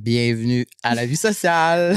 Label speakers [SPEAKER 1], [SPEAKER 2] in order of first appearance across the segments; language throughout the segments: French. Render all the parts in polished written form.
[SPEAKER 1] Bienvenue à la vie sociale.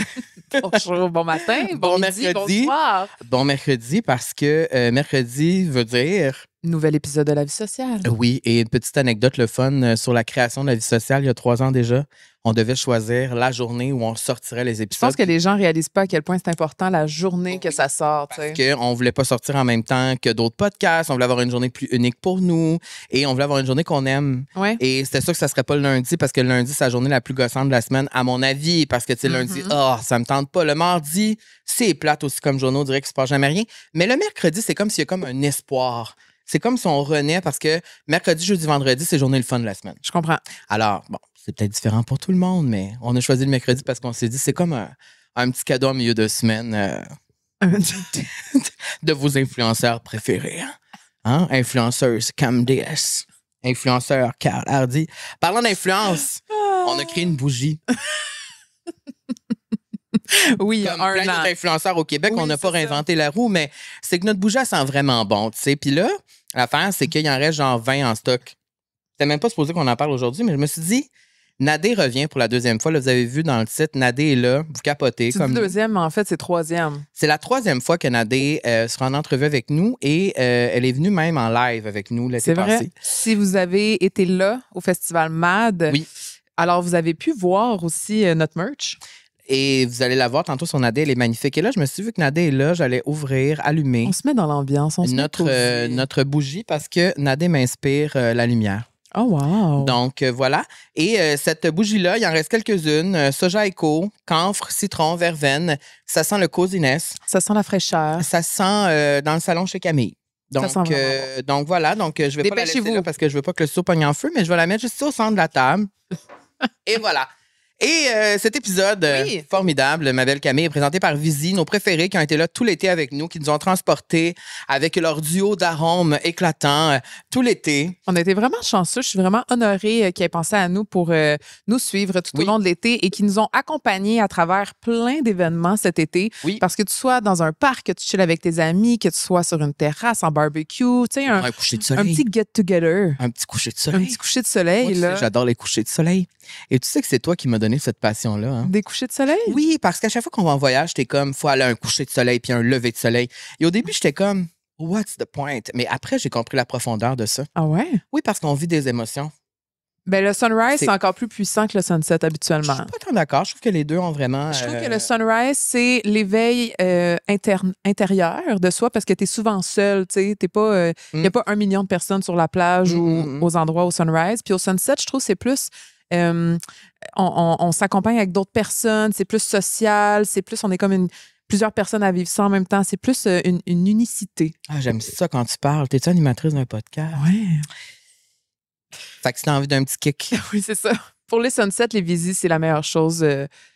[SPEAKER 2] Bonjour, bon matin, bon midi,
[SPEAKER 1] mercredi.
[SPEAKER 2] bonsoir.
[SPEAKER 1] Bon mercredi parce que mercredi veut dire...
[SPEAKER 2] Nouvel épisode de la vie sociale.
[SPEAKER 1] Oui, et une petite anecdote, le fun, sur la création de la vie sociale, il y a 3 ans déjà, on devait choisir la journée où on sortirait les
[SPEAKER 2] Je
[SPEAKER 1] épisodes.
[SPEAKER 2] pense que les gens réalisent pas à quel point c'est important la journée que ça sort.
[SPEAKER 1] Parce qu'on voulait pas sortir en même temps que d'autres podcasts, on voulait avoir une journée plus unique pour nous et on voulait avoir une journée qu'on aime.
[SPEAKER 2] Ouais.
[SPEAKER 1] Et c'était sûr que ça serait pas le lundi parce que le lundi, c'est la journée la plus gossante de la semaine, à mon avis, parce que tu sais, le lundi, ça me tente pas. Le mardi, c'est plate aussi comme journaux, on dirait qu'il se passe jamais rien. Mais le mercredi, c'est comme s'il y a comme un espoir. C'est comme si on renaît parce que mercredi, jeudi, vendredi, c'est journée le fun de la semaine.
[SPEAKER 2] Je comprends.
[SPEAKER 1] Alors, bon, c'est peut-être différent pour tout le monde, mais on a choisi le mercredi parce qu'on s'est dit c'est comme un petit cadeau en milieu de semaine de vos influenceurs préférés. Hein? Influenceuse Cam DS, influenceur Carl Hardy. Parlant d'influence, on a créé une bougie.
[SPEAKER 2] Oui, il y a
[SPEAKER 1] Comme plein
[SPEAKER 2] un an.
[SPEAKER 1] d'autres influenceurs au Québec,
[SPEAKER 2] Oui,
[SPEAKER 1] on n'a pas
[SPEAKER 2] c'est ça.
[SPEAKER 1] réinventé la roue, mais c'est que notre bougie, elle sent vraiment bon, tu sais. Puis là, l'affaire, c'est qu'il en reste genre 20 en stock. C'était même pas supposé qu'on en parle aujourd'hui, mais je me suis dit, Nadé revient pour la 2e fois. Là, vous avez vu dans le titre, Nadé est là, vous capotez.
[SPEAKER 2] Tu dis deuxième, mais en fait, c'est troisième.
[SPEAKER 1] C'est la 3e fois que Nadé sera en entrevue avec nous et elle est venue même en live avec nous l'été
[SPEAKER 2] C'est vrai.
[SPEAKER 1] passé.
[SPEAKER 2] Si vous avez été là au Festival MAD,
[SPEAKER 1] Oui.
[SPEAKER 2] alors vous avez pu voir aussi notre merch.
[SPEAKER 1] Et vous allez la voir tantôt sur Nadé, elle est magnifique. Et là, je me suis dit, vu que Nadé est là, j'allais ouvrir, allumer
[SPEAKER 2] On se met dans l'ambiance, on se met cosy.
[SPEAKER 1] notre bougie parce que Nadé m'inspire la lumière.
[SPEAKER 2] Oh, wow.
[SPEAKER 1] Donc, voilà. Et cette bougie-là, il en reste quelques-unes. Soja Eco, camphre, citron, verveine. Ça sent le coziness.
[SPEAKER 2] Ça sent la fraîcheur.
[SPEAKER 1] Ça sent dans le salon chez Camille. Donc,
[SPEAKER 2] Ça sent vraiment
[SPEAKER 1] donc voilà. Donc, je vais pas la laisser
[SPEAKER 2] Dépêchez-vous.
[SPEAKER 1] là parce que je veux pas que le seau pogne en feu, mais je vais la mettre juste au centre de la table. Et voilà. Et cet épisode
[SPEAKER 2] Oui.
[SPEAKER 1] formidable, ma belle Camille, est présenté par Visi, nos préférés qui ont été là tout l'été avec nous, qui nous ont transportés avec leur duo d'arômes éclatants tout l'été.
[SPEAKER 2] On a été vraiment chanceux. Je suis vraiment honorée qu'ils aient pensé à nous pour nous suivre tout
[SPEAKER 1] Oui.
[SPEAKER 2] au long de l'été et qui nous ont accompagnés à travers plein d'événements cet été.
[SPEAKER 1] Oui.
[SPEAKER 2] Parce que tu sois dans un parc, que tu chilles avec tes amis, que tu sois sur une terrasse, en barbecue, tu sais,
[SPEAKER 1] Un coucher de
[SPEAKER 2] un
[SPEAKER 1] soleil.
[SPEAKER 2] petit get-together.
[SPEAKER 1] Un petit coucher de
[SPEAKER 2] Un
[SPEAKER 1] soleil.
[SPEAKER 2] petit coucher de soleil,
[SPEAKER 1] Moi, tu sais,
[SPEAKER 2] là.
[SPEAKER 1] j'adore les couchers de soleil. Et tu sais que c'est toi qui m'as donné cette passion-là. Hein?
[SPEAKER 2] Des couchers de soleil?
[SPEAKER 1] Oui, parce qu'à chaque fois qu'on va en voyage, t'es comme, faut aller à un coucher de soleil puis un lever de soleil. Et au début, j'étais comme, what's the point? Mais après, j'ai compris la profondeur de ça.
[SPEAKER 2] Ah ouais?
[SPEAKER 1] Oui, parce qu'on vit des émotions.
[SPEAKER 2] Ben, le sunrise,
[SPEAKER 1] C'est-
[SPEAKER 2] c'est encore plus puissant que le sunset
[SPEAKER 1] Je
[SPEAKER 2] habituellement.
[SPEAKER 1] suis pas tant d'accord. Je trouve que les deux ont vraiment...
[SPEAKER 2] Je trouve que le sunrise, c'est l'éveil intérieur de soi parce que tu es souvent seul. Tu sais, pas, il n'y a pas 1 million de personnes sur la plage ou aux endroits au sunrise. Puis au sunset, je trouve que c'est plus. On s'accompagne avec d'autres personnes, c'est plus social, c'est plus. On est comme plusieurs personnes à vivre ça en même temps. C'est plus une unicité.
[SPEAKER 1] Ah, j'aime ça quand tu parles. T'es-tu animatrice d'un podcast?
[SPEAKER 2] Ouais.
[SPEAKER 1] Fait que si t'as envie d'un petit kick.
[SPEAKER 2] Oui, c'est ça. Pour les sunsets, les visites, c'est la meilleure chose.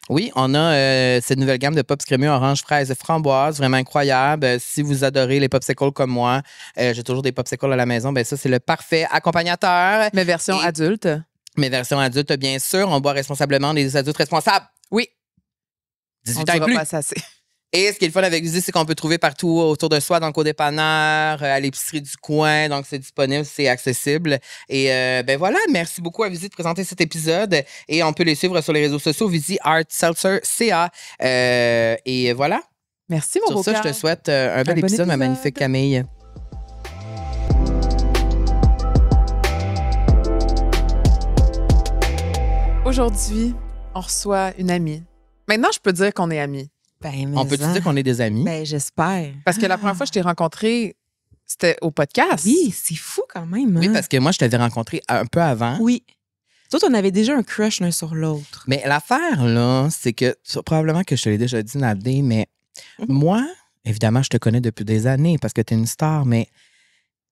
[SPEAKER 1] Oui, on a cette nouvelle gamme de pops crémeux orange, fraise et framboise, vraiment incroyable. Si vous adorez les popsicles comme moi, j'ai toujours des popsicles à la maison, ben ça, c'est le parfait accompagnateur.
[SPEAKER 2] Mais version
[SPEAKER 1] Et-
[SPEAKER 2] adulte.
[SPEAKER 1] Mais version adulte, bien sûr, on boit responsablement, des adultes responsables.
[SPEAKER 2] Oui.
[SPEAKER 1] 18
[SPEAKER 2] On
[SPEAKER 1] ans et
[SPEAKER 2] dira
[SPEAKER 1] plus.
[SPEAKER 2] pas ça assez.
[SPEAKER 1] Et ce qui est le fun avec Visi, c'est qu'on peut trouver partout autour de soi, donc au dépanneur, à l'épicerie du coin. Donc, c'est disponible, c'est accessible. Et ben voilà, merci beaucoup à Visi de présenter cet épisode. Et on peut les suivre sur les réseaux sociaux, Visi Art Seltzer CA. Et voilà.
[SPEAKER 2] Merci, mon
[SPEAKER 1] Sur
[SPEAKER 2] beau
[SPEAKER 1] ça, je
[SPEAKER 2] Carl.
[SPEAKER 1] te souhaite un bel
[SPEAKER 2] bon
[SPEAKER 1] épisode, ma
[SPEAKER 2] épisode.
[SPEAKER 1] magnifique Camille.
[SPEAKER 2] Aujourd'hui, on reçoit une amie. Maintenant, je peux dire qu'on est amis.
[SPEAKER 3] Ben,
[SPEAKER 1] On peut-tu dire qu'on est des amis?
[SPEAKER 3] Ben, j'espère.
[SPEAKER 2] Parce que la première fois que je t'ai rencontré, c'était au podcast.
[SPEAKER 3] Oui, c'est fou quand même.
[SPEAKER 1] Oui,
[SPEAKER 3] hein?
[SPEAKER 1] parce que moi, je t'avais rencontré un peu avant.
[SPEAKER 3] Oui. Nous autres, on avait déjà un crush l'un sur l'autre.
[SPEAKER 1] Mais l'affaire, là, c'est que probablement que je te l'ai déjà dit, Nadé, mais moi, évidemment, je te connais depuis des années parce que tu es une star, mais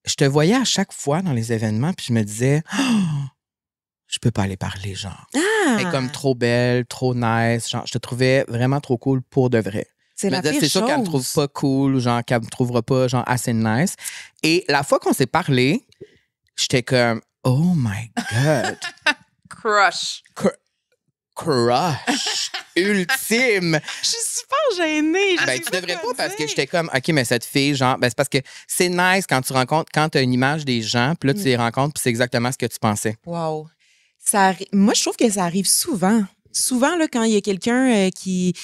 [SPEAKER 1] je te voyais à chaque fois dans les événements, puis je me disais, je peux pas aller parler, genre.
[SPEAKER 3] Ah!
[SPEAKER 1] Elle est comme trop belle, trop nice. Genre, je te trouvais vraiment trop cool pour de vrai.
[SPEAKER 3] C'est la
[SPEAKER 1] Je me disais,
[SPEAKER 3] pire
[SPEAKER 1] c'est sûr qu'elle me trouve
[SPEAKER 3] chose.
[SPEAKER 1] pas cool ou genre qu'elle me trouvera pas genre assez nice. Et la fois qu'on s'est parlé, j'étais comme, oh my God.
[SPEAKER 2] Crush.
[SPEAKER 1] Crush ultime.
[SPEAKER 3] Je suis super gênée.
[SPEAKER 1] Ben, tu devrais pas parce que j'étais comme, OK, mais cette fille, genre, ben, c'est parce que c'est nice quand tu rencontres, quand tu as une image des gens, puis là, tu les rencontres, puis c'est exactement ce que tu pensais.
[SPEAKER 3] Wow. Moi, je trouve que ça arrive souvent. Souvent, là, quand il y a quelqu'un qui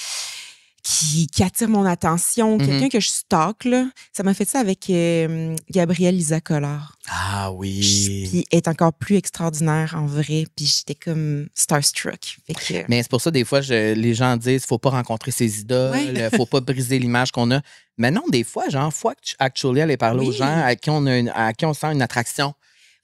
[SPEAKER 3] attire mon attention, quelqu'un que je stalk, là, ça m'a fait ça avec Gabrielle Lisa Collard.
[SPEAKER 1] Ah oui.
[SPEAKER 3] Puis elle est encore plus extraordinaire en vrai. Puis j'étais comme starstruck. Fait que,
[SPEAKER 1] Mais c'est pour ça, des fois, les gens disent faut pas rencontrer ses idoles, faut pas briser l'image qu'on a. Mais non, des fois, faut actually aller parler aux gens à qui on sent une attraction.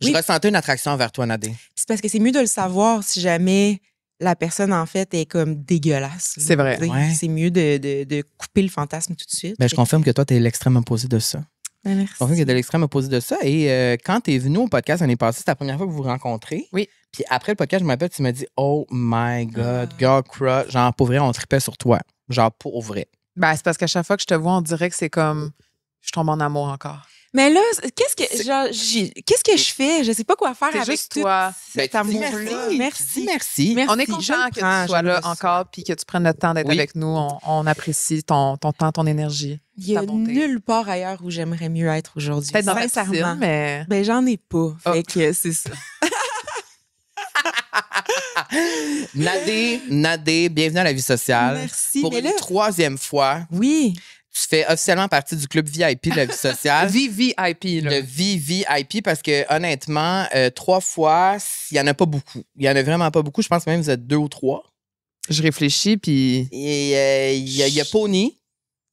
[SPEAKER 1] Je ressentais une attraction envers toi, Nadé.
[SPEAKER 3] c'est parce que c'est mieux de le savoir si jamais la personne, en fait, est comme dégueulasse.
[SPEAKER 2] C'est vrai.
[SPEAKER 1] Ouais.
[SPEAKER 3] C'est mieux de couper le fantasme tout de suite.
[SPEAKER 1] Ben, je confirme que toi, tu es l'extrême opposé de ça.
[SPEAKER 3] Ben, merci.
[SPEAKER 1] Je confirme que tu es l'extrême opposé de ça. Et quand tu es venu au podcast l'année passée, c'est la première fois que vous vous rencontrez.
[SPEAKER 2] Oui.
[SPEAKER 1] Puis après le podcast, je m'appelle, tu m'as dit oh my God, girl crush. Genre, pour vrai, on tripait sur toi. Genre, pour vrai.
[SPEAKER 2] Ben, c'est parce qu'à chaque fois que je te vois, on dirait que c'est comme je tombe en amour encore.
[SPEAKER 3] Mais là, qu'est-ce que je fais? Je sais pas quoi faire
[SPEAKER 2] C'est
[SPEAKER 3] avec
[SPEAKER 2] juste
[SPEAKER 3] tout
[SPEAKER 2] toi.
[SPEAKER 3] cet
[SPEAKER 1] Ben, tu dis
[SPEAKER 3] amour-là.
[SPEAKER 1] Merci.
[SPEAKER 3] Merci.
[SPEAKER 2] On est
[SPEAKER 3] Je
[SPEAKER 2] content
[SPEAKER 3] le
[SPEAKER 2] que
[SPEAKER 3] prends,
[SPEAKER 2] tu sois
[SPEAKER 3] je
[SPEAKER 2] là
[SPEAKER 3] le reçois.
[SPEAKER 2] encore puis que tu prennes le temps d'être
[SPEAKER 1] Oui.
[SPEAKER 2] avec nous. On apprécie ton temps, ton énergie.
[SPEAKER 3] Il y a
[SPEAKER 2] ta bonté.
[SPEAKER 3] nulle part ailleurs où j'aimerais mieux être aujourd'hui.
[SPEAKER 2] Peut-être dans ta
[SPEAKER 3] Sincèrement.
[SPEAKER 2] piscine, mais...
[SPEAKER 3] Ben, j'en ai pas.
[SPEAKER 2] Oh.
[SPEAKER 3] Fait que c'est ça.
[SPEAKER 1] Nadé, bienvenue à la vie sociale.
[SPEAKER 3] Merci.
[SPEAKER 1] Pour
[SPEAKER 3] Mais
[SPEAKER 1] une
[SPEAKER 3] là,
[SPEAKER 1] troisième fois,
[SPEAKER 3] oui.
[SPEAKER 1] tu fais officiellement partie du club VIP de la vie sociale.
[SPEAKER 2] VVIP, là.
[SPEAKER 1] Le VVIP parce que honnêtement, 3 fois, il n'y en a pas beaucoup. Il n'y en a vraiment pas beaucoup. Je pense que même vous êtes 2 ou 3.
[SPEAKER 2] Je réfléchis, puis
[SPEAKER 1] Et il y a Pony.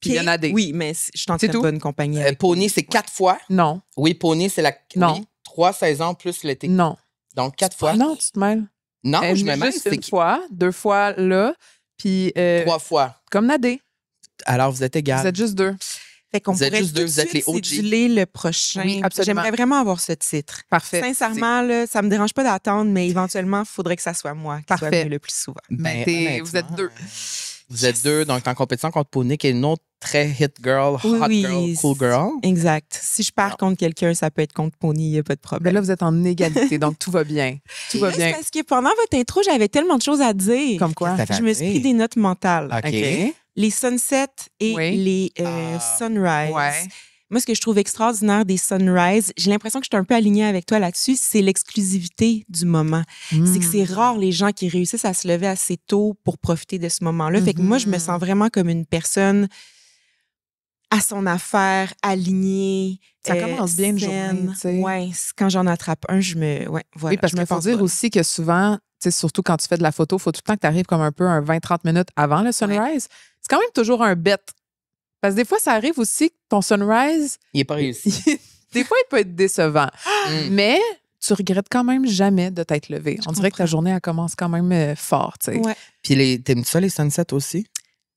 [SPEAKER 2] il y en a des.
[SPEAKER 3] Oui, mais je suis en
[SPEAKER 2] C'est
[SPEAKER 3] très
[SPEAKER 2] tout?
[SPEAKER 3] bonne compagnie. avec
[SPEAKER 1] Pony, c'est 4 fois.
[SPEAKER 2] Non,
[SPEAKER 1] Oui, Pony, c'est la.
[SPEAKER 2] Non.
[SPEAKER 1] Oui, 3 saisons plus l'été.
[SPEAKER 2] non.
[SPEAKER 1] Donc 4 fois.
[SPEAKER 2] Non, tu te mêles.
[SPEAKER 1] Non, je me mêle.
[SPEAKER 2] Juste
[SPEAKER 1] C'est
[SPEAKER 2] une fois, 2 fois là, puis
[SPEAKER 1] 3 fois.
[SPEAKER 2] comme Nadé.
[SPEAKER 1] Alors vous êtes égal.
[SPEAKER 2] Vous êtes juste 2.
[SPEAKER 3] Fait qu'on
[SPEAKER 1] Vous êtes
[SPEAKER 3] pourrait
[SPEAKER 1] juste
[SPEAKER 3] tout
[SPEAKER 1] deux,
[SPEAKER 3] de
[SPEAKER 1] vous êtes
[SPEAKER 3] suite
[SPEAKER 1] les OG.
[SPEAKER 3] céduler le prochain.
[SPEAKER 2] Oui, absolument.
[SPEAKER 3] J'aimerais vraiment avoir ce titre.
[SPEAKER 2] Parfait.
[SPEAKER 3] Sincèrement, là, ça me dérange pas d'attendre, mais éventuellement, il faudrait que ça soit moi qui soit
[SPEAKER 2] Parfait.
[SPEAKER 3] venu le plus souvent.
[SPEAKER 2] Ben, vous êtes 2.
[SPEAKER 1] Vous êtes 2, donc t'es en compétition contre Pony, qui est une autre très hit girl, hot
[SPEAKER 3] Oui,
[SPEAKER 1] girl, cool girl.
[SPEAKER 3] Exact. Si je pars contre quelqu'un, ça peut être contre Pony, il n'y a pas de
[SPEAKER 2] Ben
[SPEAKER 3] problème.
[SPEAKER 2] là, vous êtes en égalité, donc tout va bien. Tout va
[SPEAKER 3] Là,
[SPEAKER 2] bien.
[SPEAKER 3] c'est parce que pendant votre intro, j'avais tellement de choses à dire.
[SPEAKER 2] Comme quoi?
[SPEAKER 1] Qu'est-ce que
[SPEAKER 3] Je me suis pris des notes mentales.
[SPEAKER 1] OK.
[SPEAKER 2] OK.
[SPEAKER 3] Les sunsets et
[SPEAKER 2] Oui.
[SPEAKER 3] les sunrise.
[SPEAKER 2] Ouais.
[SPEAKER 3] Moi, ce que je trouve extraordinaire des sunrise, j'ai l'impression que je suis un peu alignée avec toi là-dessus, c'est l'exclusivité du moment. C'est que c'est rare les gens qui réussissent à se lever assez tôt pour profiter de ce moment-là. Fait que moi, je me sens vraiment comme une personne à son affaire, alignée.
[SPEAKER 2] Ça commence bien une
[SPEAKER 3] saine.
[SPEAKER 2] journée, tu sais.
[SPEAKER 3] Ouais, quand j'en attrape un, voilà.
[SPEAKER 2] Oui, parce
[SPEAKER 3] je me
[SPEAKER 2] qu'il faut
[SPEAKER 3] force
[SPEAKER 2] dire
[SPEAKER 3] bonne.
[SPEAKER 2] aussi que souvent, tu sais, surtout quand tu fais de la photo, il faut tout le temps que tu arrives comme un peu un 20-30 minutes avant le sunrise. C'est quand même toujours un bet. Parce que des fois, ça arrive aussi que ton sunrise,
[SPEAKER 1] Il n'est pas réussi.
[SPEAKER 2] des fois, il peut être décevant. Mais tu regrettes quand même jamais de t'être levé. On dirait que ta
[SPEAKER 3] comprends.
[SPEAKER 2] journée, elle commence quand même fort, tu sais.
[SPEAKER 3] Ouais.
[SPEAKER 1] Puis t'aimes-tu ça, les sunsets aussi?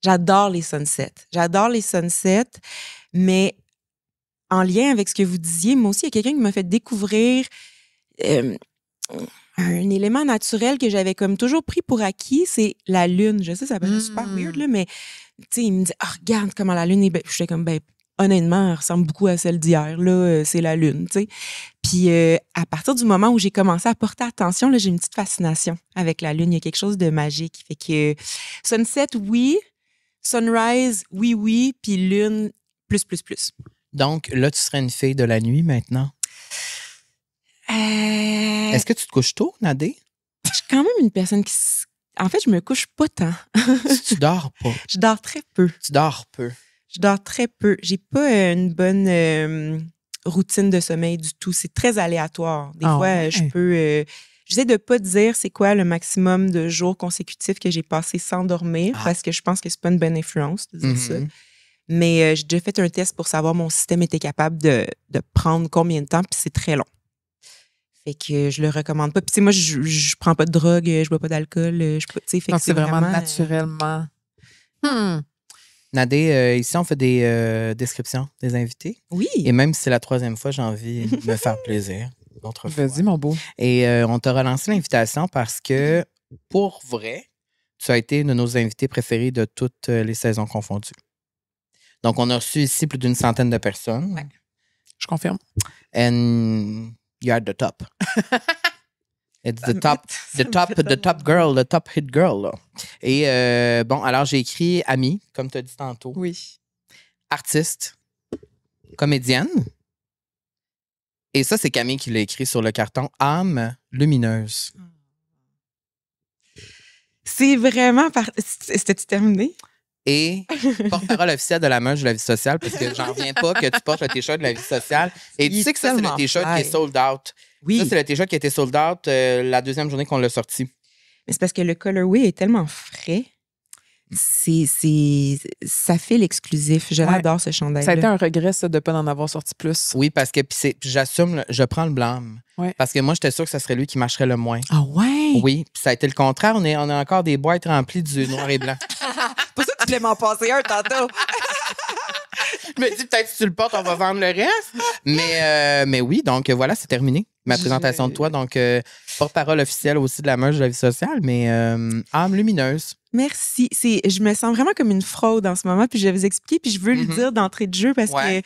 [SPEAKER 3] J'adore les sunsets. Mais en lien avec ce que vous disiez, moi aussi, il y a quelqu'un qui m'a fait découvrir un élément naturel que j'avais comme toujours pris pour acquis, c'est la lune. Je sais, ça paraît super weird, là, mais tu sais, il me dit, regarde comment la lune est belle. J'étais comme, honnêtement, elle ressemble beaucoup à celle d'hier, là, c'est la lune, tu sais. Puis à partir du moment où j'ai commencé à porter attention, là, j'ai une petite fascination avec la lune. Il y a quelque chose de magique. Fait que sunset, oui. Sunrise, oui, puis lune, plus.
[SPEAKER 1] Donc, là, tu serais une fille de la nuit maintenant. Est-ce que tu te couches tôt, Nadé?
[SPEAKER 3] Je suis quand même une personne qui... En fait, je me couche pas tant.
[SPEAKER 1] Tu dors pas.
[SPEAKER 3] Je dors très peu.
[SPEAKER 1] Tu dors peu.
[SPEAKER 3] Je dors très peu. J'ai pas une bonne routine de sommeil du tout. C'est très aléatoire. Des fois,
[SPEAKER 2] ouais.
[SPEAKER 3] je peux... J'essaie de pas dire c'est quoi le maximum de jours consécutifs que j'ai passé sans dormir parce que je pense que c'est pas une bonne influence de dire ça. Mais j'ai déjà fait un test pour savoir mon système était capable de prendre combien de temps, puis c'est très long. Fait que je le recommande pas. Puis tu sais, moi, je prends pas de drogue, je bois pas d'alcool. Fait que
[SPEAKER 2] Donc, c'est vraiment naturellement.
[SPEAKER 1] Nadé, ici, on fait des descriptions des invités.
[SPEAKER 3] Oui.
[SPEAKER 1] Et même si c'est la 3e fois, j'ai envie de me faire plaisir. D'autres fois.
[SPEAKER 2] Vas-y, mon beau.
[SPEAKER 1] Et on t'a relancé l'invitation parce que, pour vrai, tu as été une de nos invités préférés de toutes les saisons confondues. Donc, on a reçu ici plus d'une centaine de personnes.
[SPEAKER 3] Ouais.
[SPEAKER 2] Je confirme.
[SPEAKER 1] And you're at the top. It's the top girl, the top hit girl. Là. Et bon, alors j'ai écrit amie, comme tu as dit tantôt.
[SPEAKER 2] Oui.
[SPEAKER 1] Artiste, comédienne. Et ça, c'est Camille qui l'a écrit sur le carton. Âme lumineuse.
[SPEAKER 3] C'est vraiment... C'était-tu terminé?
[SPEAKER 1] Et porte-parole officielle de la merch de la vie sociale, parce que j'en reviens pas que tu portes le T-shirt de la vie sociale. Et tu sais que ça, c'est le T-shirt qui est sold out.
[SPEAKER 3] Oui.
[SPEAKER 1] Ça, c'est le T-shirt qui a été sold out la deuxième journée qu'on l'a sorti.
[SPEAKER 3] Mais c'est parce que le colorway est tellement frais. Ça fait l'exclusif. J'adore ce chandail.
[SPEAKER 2] Ça a été un regret, ça, de ne pas en avoir sorti plus.
[SPEAKER 1] Oui, parce que puis j'assume, je prends le blâme.
[SPEAKER 2] Ouais.
[SPEAKER 1] Parce que moi, j'étais sûre que ce serait lui qui marcherait le moins.
[SPEAKER 3] Ah ouais?
[SPEAKER 1] Oui, puis ça a été le contraire. On a encore des boîtes remplies du noir et blanc.
[SPEAKER 3] Pour ça que tu voulais m'en passer un tantôt.
[SPEAKER 1] Je me dis, peut-être si tu le portes, on va vendre le reste. Mais oui, donc voilà, c'est terminé. Ma présentation de toi. Donc, porte-parole officielle aussi de la merch de la vie sociale, mais âme lumineuse.
[SPEAKER 3] Merci. Je me sens vraiment comme une fraude en ce moment, puis je vais vous expliquer, puis je veux le dire d'entrée de jeu parce que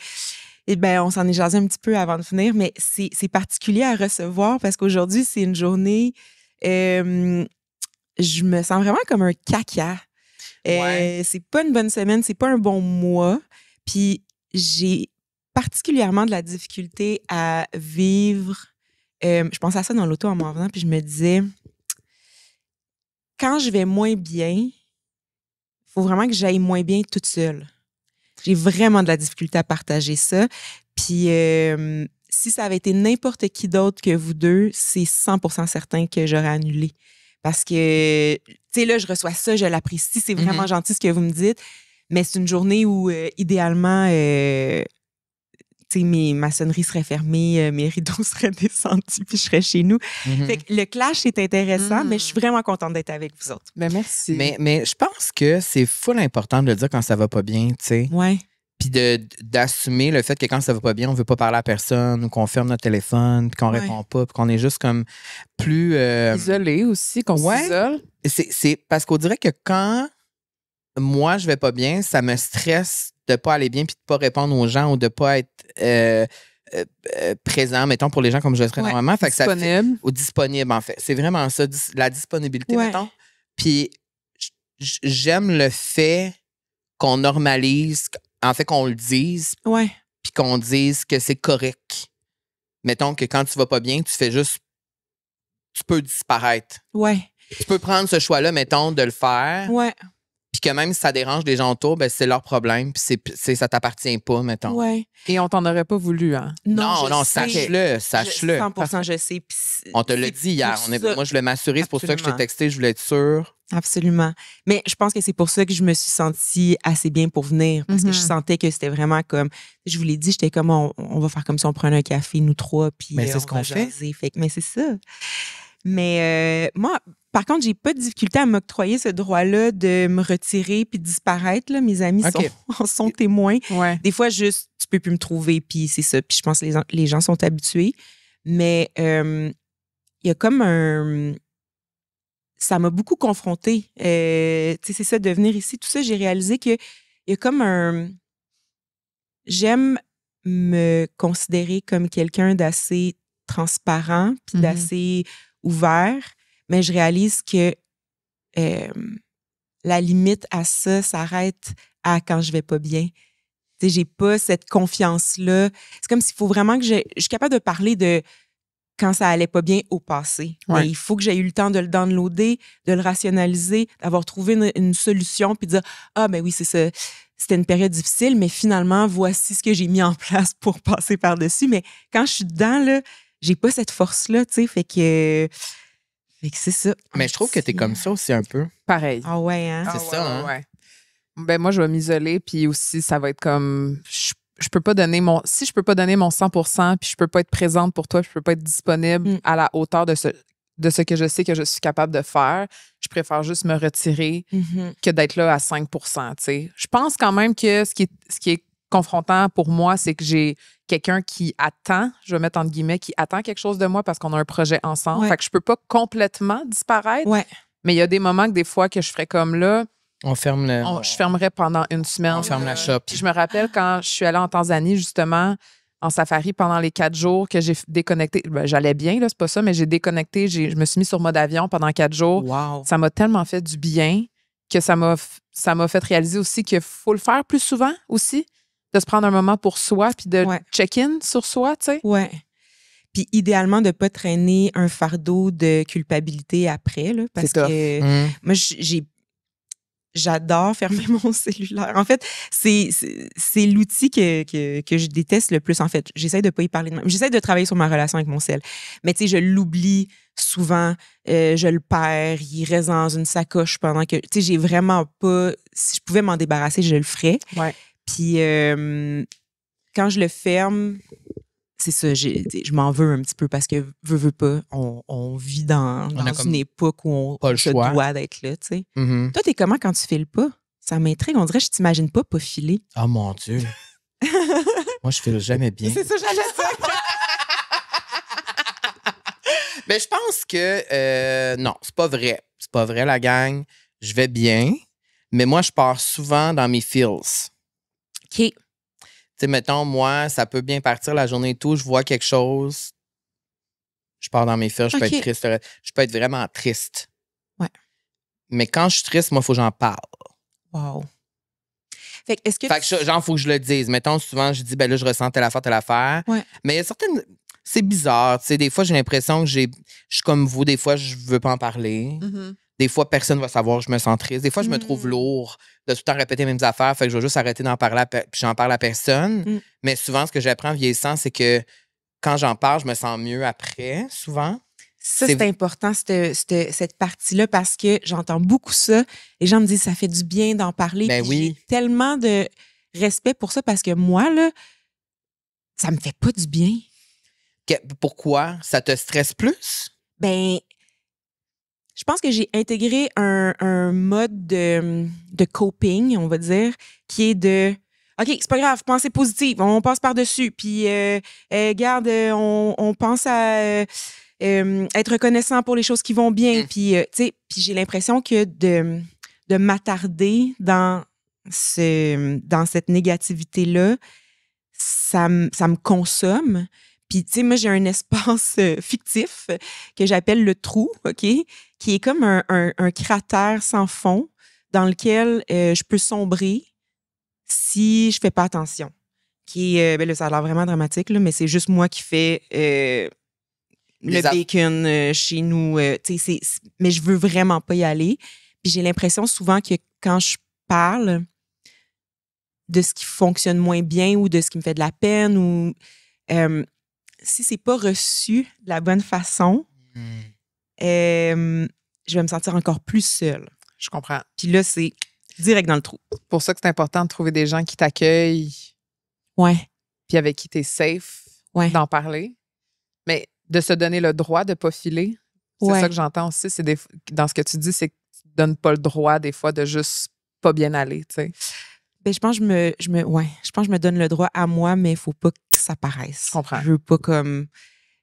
[SPEAKER 3] on s'en est jasé un petit peu avant de finir, mais c'est particulier à recevoir parce qu'aujourd'hui, c'est une journée... je me sens vraiment comme un caca. C'est pas une bonne semaine, c'est pas un bon mois. Puis j'ai particulièrement de la difficulté à vivre. Je pensais à ça dans l'auto en m'en venant, puis je me disais, quand je vais moins bien, il faut vraiment que j'aille moins bien toute seule. J'ai vraiment de la difficulté à partager ça. Puis si ça avait été n'importe qui d'autre que vous deux, c'est 100% certain que j'aurais annulé. Parce que, tu sais, là, je reçois ça, je l'apprécie, c'est vraiment gentil ce que vous me dites, mais c'est une journée où, idéalement, tu sais, ma sonnerie serait fermée, mes rideaux seraient descendus, puis je serais chez nous. Fait que le clash est intéressant, mais je suis vraiment contente d'être avec vous autres.
[SPEAKER 2] Ben merci.
[SPEAKER 1] Mais je pense que c'est full important de le dire quand ça va pas bien, tu sais.
[SPEAKER 3] Ouais.
[SPEAKER 1] Puis d'assumer le fait que quand ça va pas bien, on veut pas parler à personne ou qu'on ferme notre téléphone, puis qu'on répond pas, puis qu'on est juste comme plus...
[SPEAKER 2] Isolé aussi, qu'on s'isole.
[SPEAKER 1] C'est parce qu'on dirait que quand moi, je vais pas bien, ça me stresse de pas aller bien puis de pas répondre aux gens ou de pas être présent, mettons, pour les gens comme je le serais normalement. Fait que
[SPEAKER 2] disponible.
[SPEAKER 1] Ou disponible, en fait. C'est vraiment ça, la disponibilité, mettons. Puis j'aime le fait qu'on normalise, en fait, qu'on le dise, puis qu'on dise que c'est correct. Mettons que quand tu vas pas bien, tu fais juste... Tu peux disparaître.
[SPEAKER 3] Ouais.
[SPEAKER 1] Tu peux prendre ce choix-là, mettons, de le faire.
[SPEAKER 3] Ouais.
[SPEAKER 1] Puis que même si ça dérange des gens autour, ben c'est leur problème. Puis ça t'appartient pas, mettons.
[SPEAKER 3] Ouais.
[SPEAKER 2] Et on t'en aurait pas voulu, hein?
[SPEAKER 1] Non, sache-le.
[SPEAKER 3] 100% je sais.
[SPEAKER 1] On te l'a dit hier. Moi, je voulais m'assurer. C'est pour ça que je t'ai texté. Je voulais être sûre.
[SPEAKER 3] Absolument. Mais je pense que c'est pour ça que je me suis sentie assez bien pour venir. Parce que je sentais que c'était vraiment comme... Je vous l'ai dit, j'étais comme, on va faire comme si on prenait un café, nous trois, puis
[SPEAKER 1] mais c'est ce qu'on fait.
[SPEAKER 3] Mais c'est ça. Mais moi, par contre, j'ai pas de difficulté à m'octroyer ce droit-là de me retirer puis de disparaître. Là. Mes amis sont témoins.
[SPEAKER 2] Ouais.
[SPEAKER 3] Des fois, juste, tu peux plus me trouver, puis c'est ça. Puis je pense que les gens sont habitués. Mais il y a comme un... Ça m'a beaucoup confrontée. Tu sais, c'est ça, de venir ici. Tout ça, j'ai réalisé qu'il y a comme un... J'aime me considérer comme quelqu'un d'assez transparent puis d'assez ouvert, mais je réalise que la limite à ça s'arrête à quand je vais pas bien. Tu sais, j'ai pas cette confiance-là. C'est comme s'il faut vraiment que je suis capable de parler de quand ça allait pas bien au passé.
[SPEAKER 2] Ouais.
[SPEAKER 3] Mais il faut que j'aie eu le temps de le downloader, de le rationaliser, d'avoir trouvé une solution, puis de dire « Ah, ben oui, c'est ça. C'était une période difficile, mais finalement, voici ce que j'ai mis en place pour passer par-dessus. » Mais quand je suis dedans, là, j'ai pas cette force-là, tu sais, fait que c'est ça.
[SPEAKER 1] Mais je trouve que t'es comme ça aussi un peu.
[SPEAKER 2] Pareil.
[SPEAKER 3] Ah ouais, hein?
[SPEAKER 1] C'est ça, hein?
[SPEAKER 2] Ouais. Ben moi, je vais m'isoler, puis aussi, ça va être comme... Je peux pas donner si je peux pas donner mon 100%, puis je peux pas être présente pour toi, puis je peux pas être disponible à la hauteur de ce que je sais que je suis capable de faire, je préfère juste me retirer que d'être là à 5%, tu sais. Je pense quand même que ce qui est confrontant pour moi, c'est que j'ai quelqu'un qui attend, je vais mettre entre guillemets, qui attend quelque chose de moi parce qu'on a un projet ensemble.
[SPEAKER 3] Ouais.
[SPEAKER 2] Fait que je peux pas complètement disparaître.
[SPEAKER 3] Ouais.
[SPEAKER 2] Mais il y a des moments que des fois que je ferais comme là,
[SPEAKER 1] On ferme
[SPEAKER 2] je fermerais pendant une semaine.
[SPEAKER 1] On ferme la shop.
[SPEAKER 2] Puis je me rappelle quand je suis allée en Tanzanie, justement, en safari pendant les 4 jours que j'ai déconnecté. Ben, j'allais bien, là, c'est pas ça, mais j'ai déconnecté. Je me suis mis sur mode avion pendant 4 jours.
[SPEAKER 3] Wow.
[SPEAKER 2] Ça m'a tellement fait du bien que ça m'a fait réaliser aussi qu'il faut le faire plus souvent aussi, de se prendre un moment pour soi puis de check-in sur soi, tu sais.
[SPEAKER 3] Ouais. Puis idéalement, de ne pas traîner un fardeau de culpabilité après, là, parce que moi, j'adore fermer mon cellulaire. En fait, c'est l'outil que je déteste le plus, en fait. J'essaie de pas y parler de même. J'essaie de travailler sur ma relation avec mon cell. Mais tu sais, je l'oublie souvent. Je le perds. Il reste dans une sacoche pendant que... Tu sais, j'ai vraiment pas... Si je pouvais m'en débarrasser, je le ferais.
[SPEAKER 2] Ouais.
[SPEAKER 3] Puis quand je le ferme... C'est ça, je m'en veux un petit peu parce que, veux pas, on vit dans une époque où on se doit d'être là, tu sais.
[SPEAKER 1] Mm-hmm.
[SPEAKER 3] Toi, t'es comment quand tu files pas? Ça m'intrigue, on dirait que je t'imagine pas filer.
[SPEAKER 1] Oh mon Dieu! Moi, je file jamais bien.
[SPEAKER 3] C'est ça, j'allais dire.
[SPEAKER 1] Mais je pense que, non, c'est pas vrai. C'est pas vrai, la gang. Je vais bien, mais moi, je pars souvent dans mes feels.
[SPEAKER 3] OK.
[SPEAKER 1] Tu sais, mettons, moi, ça peut bien partir la journée et tout, je vois quelque chose, je pars dans mes fils, je peux être triste. Je peux être vraiment triste.
[SPEAKER 3] Ouais.
[SPEAKER 1] Mais quand je suis triste, moi, il faut que j'en parle.
[SPEAKER 3] Wow. Fait que,
[SPEAKER 1] genre, faut que je le dise. Mettons, souvent, je dis, ben là, je ressens telle affaire.
[SPEAKER 3] Ouais.
[SPEAKER 1] Mais il y a certaines... C'est bizarre, tu sais, des fois, j'ai l'impression que je suis comme vous, des fois, je veux pas en parler.
[SPEAKER 2] Mm-hmm.
[SPEAKER 1] Des fois, personne va savoir que je me sens triste. Des fois, je me trouve lourd de tout le temps répéter les mêmes affaires. Fait que je vais juste arrêter d'en parler puis j'en parle à personne. Mais souvent, ce que j'apprends en vieillissant, c'est que quand j'en parle, je me sens mieux après, souvent.
[SPEAKER 3] Ça, c'est important, cette partie-là, parce que j'entends beaucoup ça. Les gens me disent, ça fait du bien d'en parler.
[SPEAKER 1] Ben oui.
[SPEAKER 3] J'ai tellement de respect pour ça parce que moi, là, ça me fait pas du bien.
[SPEAKER 1] Pourquoi? Ça te stresse plus?
[SPEAKER 3] Ben, je pense que j'ai intégré un mode de coping, on va dire, qui est de OK, c'est pas grave, pensez positive, on passe par-dessus. Puis, garde, on pense à être reconnaissant pour les choses qui vont bien. Puis, tu sais, puis j'ai l'impression que de m'attarder dans cette négativité-là, ça me consomme. Puis, tu sais, moi, j'ai un espace fictif que j'appelle le trou, OK? Qui est comme un cratère sans fond dans lequel je peux sombrer si je fais pas attention. Qui est, ben là, ça a l'air vraiment dramatique, là, mais c'est juste moi qui fais le bacon chez nous. Mais je veux vraiment pas y aller. Puis j'ai l'impression souvent que quand je parle de ce qui fonctionne moins bien ou de ce qui me fait de la peine ou... si c'est pas reçu de la bonne façon, je vais me sentir encore plus seule.
[SPEAKER 2] Je comprends.
[SPEAKER 3] Puis là, c'est direct dans le trou.
[SPEAKER 2] C'est pour ça que c'est important de trouver des gens qui t'accueillent.
[SPEAKER 3] Ouais.
[SPEAKER 2] Puis avec qui t'es safe d'en parler. Mais de se donner le droit de pas filer. C'est ça que j'entends aussi. C'est dans ce que tu dis, c'est que tu te donnes pas le droit des fois de juste pas bien aller, tu sais.
[SPEAKER 3] Ben, je pense que je me donne le droit à moi, mais il faut pas que ça paraisse.
[SPEAKER 2] Je comprends.
[SPEAKER 3] Je veux pas comme...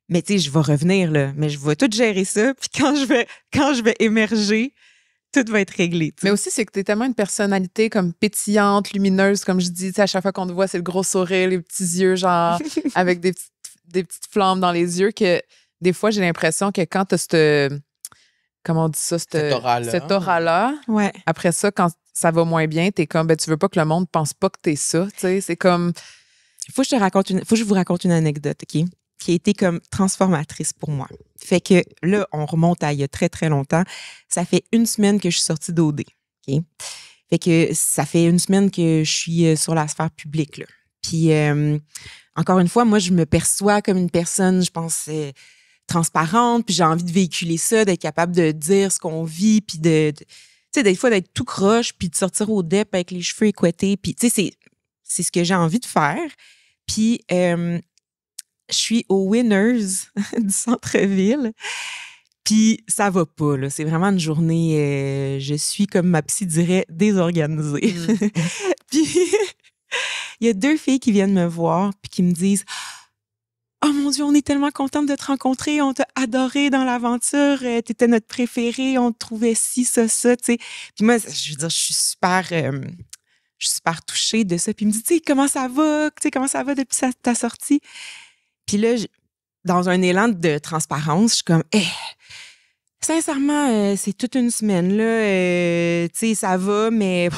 [SPEAKER 3] Mais tu sais, je vais revenir, là. Mais je vais tout gérer ça. Puis quand je vais émerger, tout va être réglé. T'sais.
[SPEAKER 2] Mais aussi, c'est que t'es tellement une personnalité comme pétillante, lumineuse, comme je dis. À chaque fois qu'on te voit, c'est le gros sourire, les petits yeux, genre, avec des petites flammes dans les yeux, que des fois, j'ai l'impression que quand t'as cette... Comment on dit ça? Cette aura-là.
[SPEAKER 3] Ouais.
[SPEAKER 2] Après ça, quand ça va moins bien, t'es comme, ben, tu veux pas que le monde pense pas que t'es ça, tu sais, c'est comme...
[SPEAKER 3] Faut que je vous raconte une anecdote, OK? Qui a été comme transformatrice pour moi. Fait que là, on remonte à il y a très, très longtemps. Ça fait 1 semaine que je suis sortie d'OD, OK? Fait que ça fait 1 semaine que je suis sur la sphère publique, là. Puis, encore une fois, moi, je me perçois comme une personne, je pense, transparente, puis j'ai envie de véhiculer ça, d'être capable de dire ce qu'on vit, puis tu sais, des fois, d'être tout croche, puis de sortir au dep avec les cheveux écouettés. Puis, tu sais, c'est ce que j'ai envie de faire. Puis, je suis au Winners du centre-ville. Puis, ça va pas, là. C'est vraiment une journée, je suis, comme ma psy dirait, désorganisée. Puis, il y a 2 filles qui viennent me voir, puis qui me disent... Oh mon Dieu, on est tellement contente de te rencontrer. On t'a adoré dans l'aventure. T'étais notre préférée. On te trouvait ci, ça, tu sais. Puis moi, je veux dire, je suis super touchée de ça. Puis il me dit, tu sais, comment ça va? Tu sais, comment ça va depuis ta sortie? Puis là, dans un élan de transparence, je suis comme, sincèrement, c'est toute une semaine, là. Tu sais, ça va, mais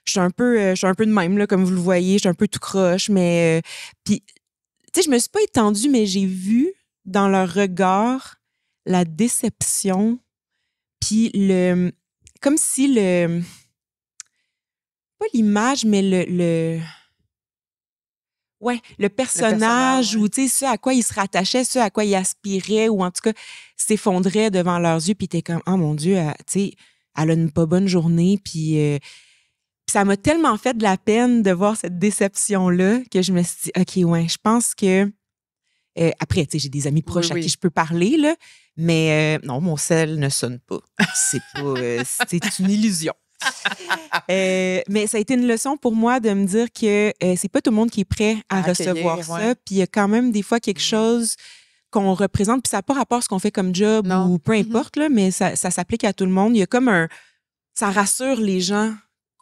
[SPEAKER 3] je suis un peu de même, là, comme vous le voyez. Je suis un peu tout croche, mais... puis, tu sais, je me suis pas étendue, mais j'ai vu dans leur regard la déception, puis comme si pas l'image, mais le personnage ou tu sais ce à quoi ils se rattachaient, ce à quoi ils aspiraient ou en tout cas s'effondrait devant leurs yeux, puis t'es comme oh mon Dieu, tu sais, elle a une pas bonne journée, puis ça m'a tellement fait de la peine de voir cette déception-là que je me suis dit, OK, ouais, je pense que... après, tu sais, j'ai des amis proches à qui je peux parler, là, mais non, mon sel ne sonne pas. C'est pas... c'est une illusion. Mais ça a été une leçon pour moi de me dire que c'est pas tout le monde qui est prêt à recevoir ça. Puis il y a quand même des fois quelque chose qu'on représente, puis ça n'a pas rapport à ce qu'on fait comme job ou peu importe, là, mais ça s'applique à tout le monde. Il y a comme ça rassure les gens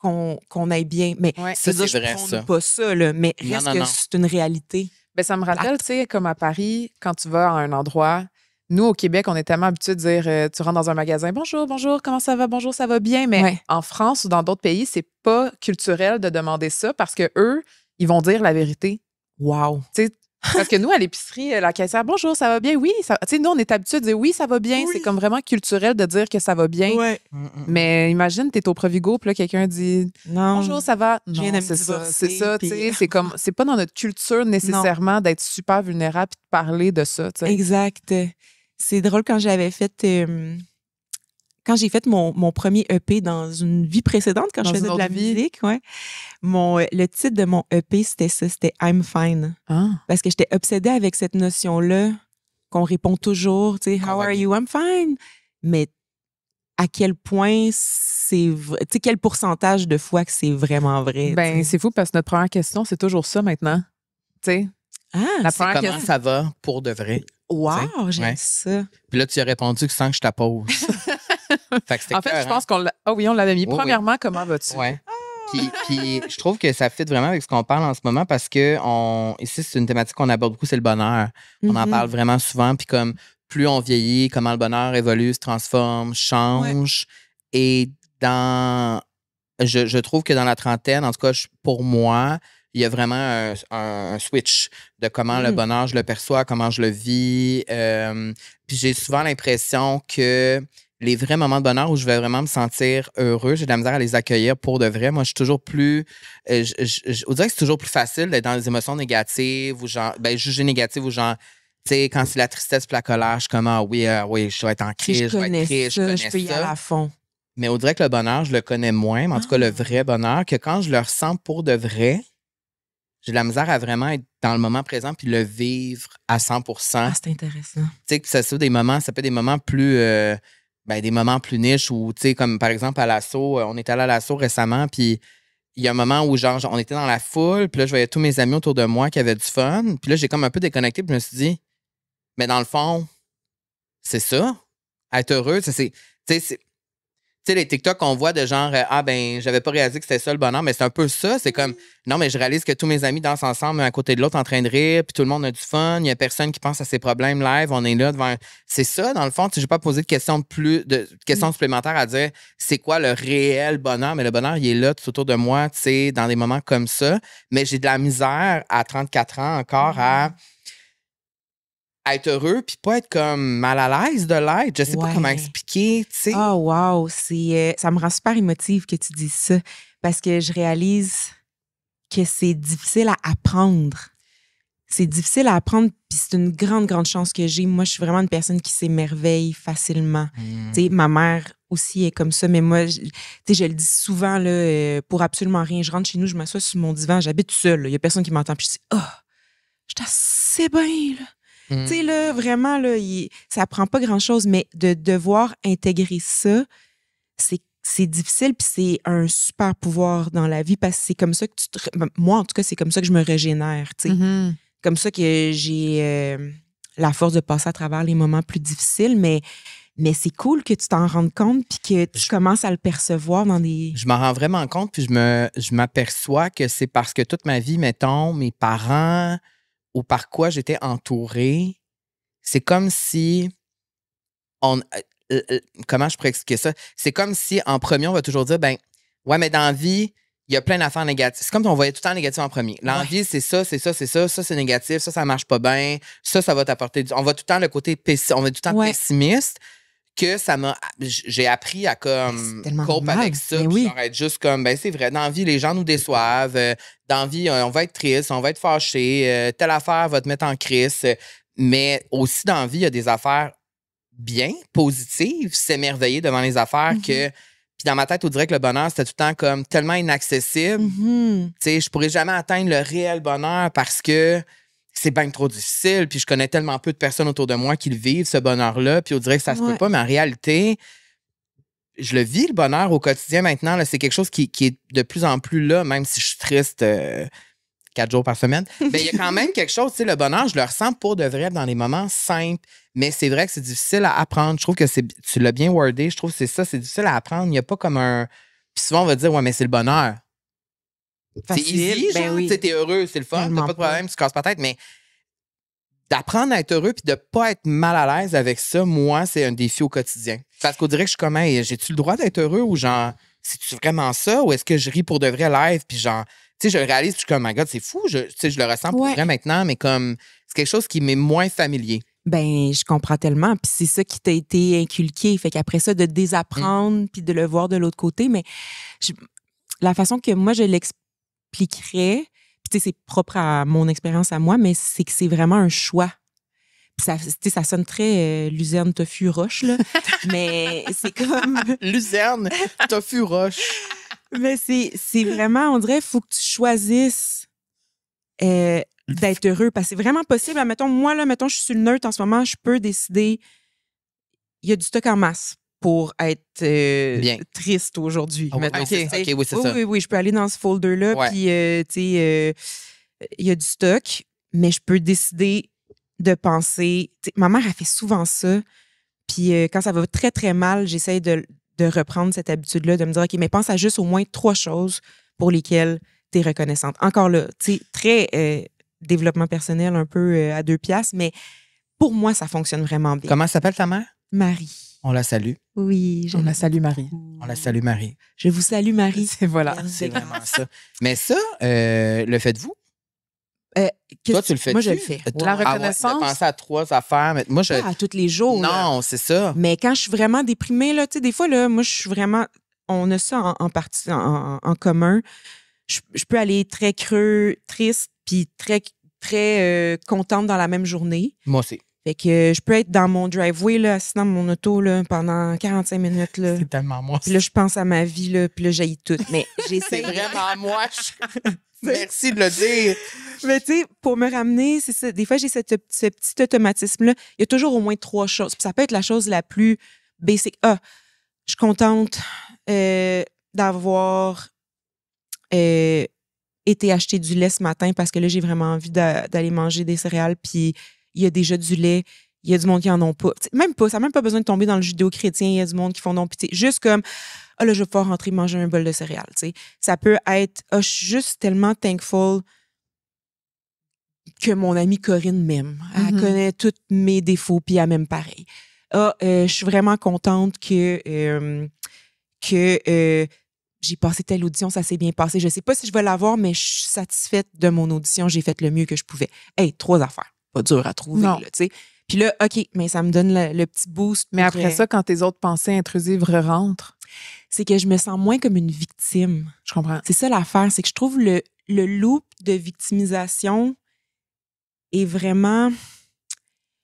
[SPEAKER 3] qu'on aille bien. Mais
[SPEAKER 1] ça, c'est vrai, ça.
[SPEAKER 3] Pas ça, là, mais reste que c'est une réalité.
[SPEAKER 2] Ben, ça me rappelle, tu sais, comme à Paris, quand tu vas à un endroit, nous, au Québec, on est tellement habitués de dire, tu rentres dans un magasin, bonjour, bonjour, comment ça va, bonjour, ça va bien. Mais en France ou dans d'autres pays, c'est pas culturel de demander ça parce que eux, ils vont dire la vérité.
[SPEAKER 3] Wow.
[SPEAKER 2] Tu sais, parce que nous, à l'épicerie, la caissière, bonjour, ça va bien? Oui. Tu sais, nous, on est habitués de dire oui, ça va bien. Oui. C'est comme vraiment culturel de dire que ça va bien.
[SPEAKER 3] Ouais.
[SPEAKER 2] Mais imagine, t'es au Provigo, puis là, quelqu'un dit
[SPEAKER 3] non.
[SPEAKER 2] Bonjour, ça va?
[SPEAKER 3] Non,
[SPEAKER 2] c'est ça, tu sais. C'est pas dans notre culture nécessairement d'être super vulnérable et de parler de ça, tu sais.
[SPEAKER 3] Exact. C'est drôle quand j'avais fait... quand j'ai fait mon premier EP dans une vie précédente, quand je faisais de la musique, le titre de mon EP, c'était ça, c'était « I'm fine ». Parce que j'étais obsédée avec cette notion-là qu'on répond toujours, tu sais, « How are you? I'm fine ». Mais à quel point c'est vrai, tu sais, quel pourcentage de fois que c'est vraiment vrai?
[SPEAKER 2] Ben, c'est fou parce que notre première question, c'est toujours ça maintenant. Tu sais,
[SPEAKER 1] la première question, ça va pour de vrai?
[SPEAKER 3] Wow, j'aime ça.
[SPEAKER 1] Puis là, tu as répondu que sans que je t'appose.
[SPEAKER 2] En fait, je pense qu'on l'avait mis. Premièrement, comment vas-tu?
[SPEAKER 1] Ouais. Puis je trouve que ça fit vraiment avec ce qu'on parle en ce moment parce que ici, c'est une thématique qu'on aborde beaucoup, c'est le bonheur. On en parle vraiment souvent. Puis comme plus on vieillit, comment le bonheur évolue, se transforme, change. Et je trouve que dans la trentaine, en tout cas, pour moi, il y a vraiment un switch de comment le bonheur, je le perçois, comment je le vis. Puis j'ai souvent l'impression que les vrais moments de bonheur où je vais vraiment me sentir heureux, j'ai de la misère à les accueillir pour de vrai. Moi, je suis toujours plus... on dirait que c'est toujours plus facile d'être dans les émotions négatives ou genre... jugées négatives ou genre... Tu sais, quand c'est la tristesse puis la colère, je suis comme, oui, je vais être en crise, je vais être triste, je connais ça.
[SPEAKER 3] Je peux y aller à fond.
[SPEAKER 1] Mais on dirait que le bonheur, je le connais moins, mais en tout cas, le vrai bonheur, que quand je le ressens pour de vrai, j'ai de la misère à vraiment être dans le moment présent puis le vivre à 100%.
[SPEAKER 3] C'est intéressant.
[SPEAKER 1] Tu sais, que ça peut être des moments plus... des moments plus niches où, tu sais, comme par exemple à l'assaut, on est allé à l'assaut récemment, puis il y a un moment où, genre, on était dans la foule, puis là, je voyais tous mes amis autour de moi qui avaient du fun, puis là, j'ai comme un peu déconnecté, puis je me suis dit, mais dans le fond, c'est ça, être heureux, tu sais, les TikTok qu'on voit de genre, j'avais pas réalisé que c'était ça le bonheur, mais c'est un peu ça. C'est comme, non, mais je réalise que tous mes amis dansent ensemble, un à côté de l'autre, en train de rire, puis tout le monde a du fun. Il y a personne qui pense à ses problèmes live. On est là devant. C'est ça, dans le fond. Je n'ai pas posé de questions supplémentaires à dire c'est quoi le réel bonheur, mais le bonheur, il est là tout autour de moi, tu sais, dans des moments comme ça. Mais j'ai de la misère à 34 ans encore à être heureux puis pas être comme mal à l'aise de l'être. Je sais pas comment expliquer, tu sais.
[SPEAKER 3] Oh wow, ça me rend super émotive que tu dises ça parce que je réalise que c'est difficile à apprendre. C'est difficile à apprendre puis c'est une grande, grande chance que j'ai. Moi, je suis vraiment une personne qui s'émerveille facilement. Tu sais, ma mère aussi est comme ça, mais moi, tu sais, je le dis souvent, là, pour absolument rien. Je rentre chez nous, je m'assois sur mon divan, j'habite seule. Il y a personne qui m'entend puis je dis, je suis assez bien, là. Tu sais, là, vraiment, là, ça prend pas grand-chose, mais de devoir intégrer ça, c'est difficile, puis c'est un super pouvoir dans la vie parce que c'est comme ça que moi, en tout cas, c'est comme ça que je me régénère, tu sais. Comme ça que j'ai la force de passer à travers les moments plus difficiles, mais c'est cool que tu t'en rendes compte puis que tu commences à le percevoir dans des...
[SPEAKER 1] Je m'en rends vraiment compte, puis je m'aperçois que c'est parce que toute ma vie, mettons, mes parents... ou par quoi j'étais entourée, c'est comme si comment je pourrais expliquer ça? C'est comme si, en premier, on va toujours dire, ouais, mais dans la vie, il y a plein d'affaires négatives. C'est comme si on voyait tout le temps négatif en premier. L'envie, c'est ça, c'est négatif, ça marche pas bien, ça va t'apporter on va tout le temps le côté on va tout le temps pessimiste, que j'ai appris à comme cope avec ça, puis genre être juste comme, c'est vrai, dans la vie, les gens nous déçoivent, dans la vie, on va être triste, on va être fâché, telle affaire va te mettre en crise, mais aussi dans la vie, il y a des affaires bien, positives, s'émerveiller devant les affaires que... Puis dans ma tête, on dirait que le bonheur, c'était tout le temps comme tellement inaccessible. Tu sais, je pourrais jamais atteindre le réel bonheur parce que c'est bien trop difficile. Puis je connais tellement peu de personnes autour de moi qui le vivent, ce bonheur-là. Puis on dirait que ça se peut pas. Mais en réalité, je le vis, le bonheur, au quotidien maintenant. Là, c'est quelque chose qui est de plus en plus là, même si je suis triste 4 jours par semaine. Mais il y a quand même quelque chose, tu sais, le bonheur, je le ressens pour de vrai dans les moments simples. Mais c'est vrai que c'est difficile à apprendre. Je trouve que tu l'as bien wordé. Je trouve que c'est ça, c'est difficile à apprendre. Il n'y a pas comme un... Puis souvent, on va dire, ouais, mais c'est le bonheur. C'est easy, genre, tu sais, t'es heureux, c'est le fun, t'as pas de problème, tu casses pas la tête, mais d'apprendre à être heureux puis de pas être mal à l'aise avec ça, moi, c'est un défi au quotidien. Parce qu'on dirait que je suis comme, hey, j'ai-tu le droit d'être heureux ou genre, c'est-tu vraiment ça ou est-ce que je ris pour de vrai live puis genre, tu sais, je le réalise, je suis comme, my God, c'est fou, je le ressens pour vrai maintenant, mais comme, c'est quelque chose qui m'est moins familier.
[SPEAKER 3] Ben, je comprends tellement. Puis c'est ça qui t'a été inculqué. Fait qu'après ça, de désapprendre puis de le voir de l'autre côté. Mais la façon que moi, je l'expliquerais, puis tu sais, c'est propre à mon expérience à moi, mais c'est que c'est vraiment un choix. Puis ça sonne très luzerne, tofu, roche, là. Mais c'est comme...
[SPEAKER 1] Luzerne, tofu, roche.
[SPEAKER 3] Mais c'est vraiment, on dirait, il faut que tu choisisses... d'être heureux, parce que c'est vraiment possible. Mettons, moi, là, je suis sur le neutre en ce moment, je peux décider, il y a du stock en masse pour être triste aujourd'hui.
[SPEAKER 1] OK, oui, c'est ça.
[SPEAKER 3] Oui, je peux aller dans ce folder-là, puis, tu sais, il y a du stock, mais je peux décider de penser... Ma mère, elle fait souvent ça, puis quand ça va très, très mal, j'essaie de reprendre cette habitude-là, de me dire, OK, mais pense à juste au moins 3 choses pour lesquelles tu es reconnaissante. Encore là, tu sais, très... développement personnel un peu à 2 piastres, mais pour moi, ça fonctionne vraiment bien.
[SPEAKER 1] Comment s'appelle ta mère?
[SPEAKER 3] Marie.
[SPEAKER 1] On la salue.
[SPEAKER 3] Oui.
[SPEAKER 2] On la salue, Marie.
[SPEAKER 1] On la salue, Marie.
[SPEAKER 3] Je vous salue, Marie.
[SPEAKER 2] Voilà.
[SPEAKER 1] C'est vraiment ça. Mais ça, le faites-vous? Toi, tu le fais?
[SPEAKER 3] Moi, je le fais.
[SPEAKER 2] La reconnaissance.
[SPEAKER 1] Tu as pensé à 3 affaires. Mais moi,
[SPEAKER 3] Pas à tous les jours.
[SPEAKER 1] Non,
[SPEAKER 3] là.
[SPEAKER 1] c'est ça.
[SPEAKER 3] Mais quand je suis vraiment déprimée, là, tu sais, des fois, là, moi, je suis vraiment... On a ça en partie, en commun. Je peux aller très creux, triste, puis très, très contente dans la même journée.
[SPEAKER 1] Moi aussi.
[SPEAKER 3] Fait que je peux être dans mon driveway, là, assis dans mon auto, là, pendant 45 minutes, là.
[SPEAKER 1] C'est tellement moi.
[SPEAKER 3] Puis là, je pense à ma vie, là, puis là, j'haïs tout. Mais
[SPEAKER 1] c'est vraiment moi. Merci de le dire.
[SPEAKER 3] Mais tu sais, pour me ramener, c'est ça. Des fois, j'ai ce petit automatisme-là. Il y a toujours au moins 3 choses. Puis ça peut être la chose la plus basic. Je suis contente d'avoir été acheter du lait ce matin parce que là, j'ai vraiment envie d'aller manger des céréales. Puis il y a déjà du lait. Il y a du monde qui en ont pas. T'sais, même pas. Ça n'a même pas besoin de tomber dans le judéo-chrétien. Il y a du monde qui font non. Puis juste comme, là, je vais pouvoir rentrer manger un bol de céréales. T'sais. Ça peut être, je suis juste tellement thankful que mon amie Corinne m'aime. Elle connaît tous mes défauts, puis elle m'aime pareil. Je suis vraiment contente que j'ai passé telle audition, ça s'est bien passé. Je sais pas si je vais l'avoir, mais je suis satisfaite de mon audition. J'ai fait le mieux que je pouvais. 3 affaires. Pas dur à trouver, là, tu sais. Puis là, OK, mais ça me donne le petit boost.
[SPEAKER 2] Mais après ça, quand tes autres pensées intrusives rentrent,
[SPEAKER 3] c'est que je me sens moins comme une victime.
[SPEAKER 2] Je comprends.
[SPEAKER 3] C'est ça l'affaire, c'est que je trouve le loop de victimisation est vraiment...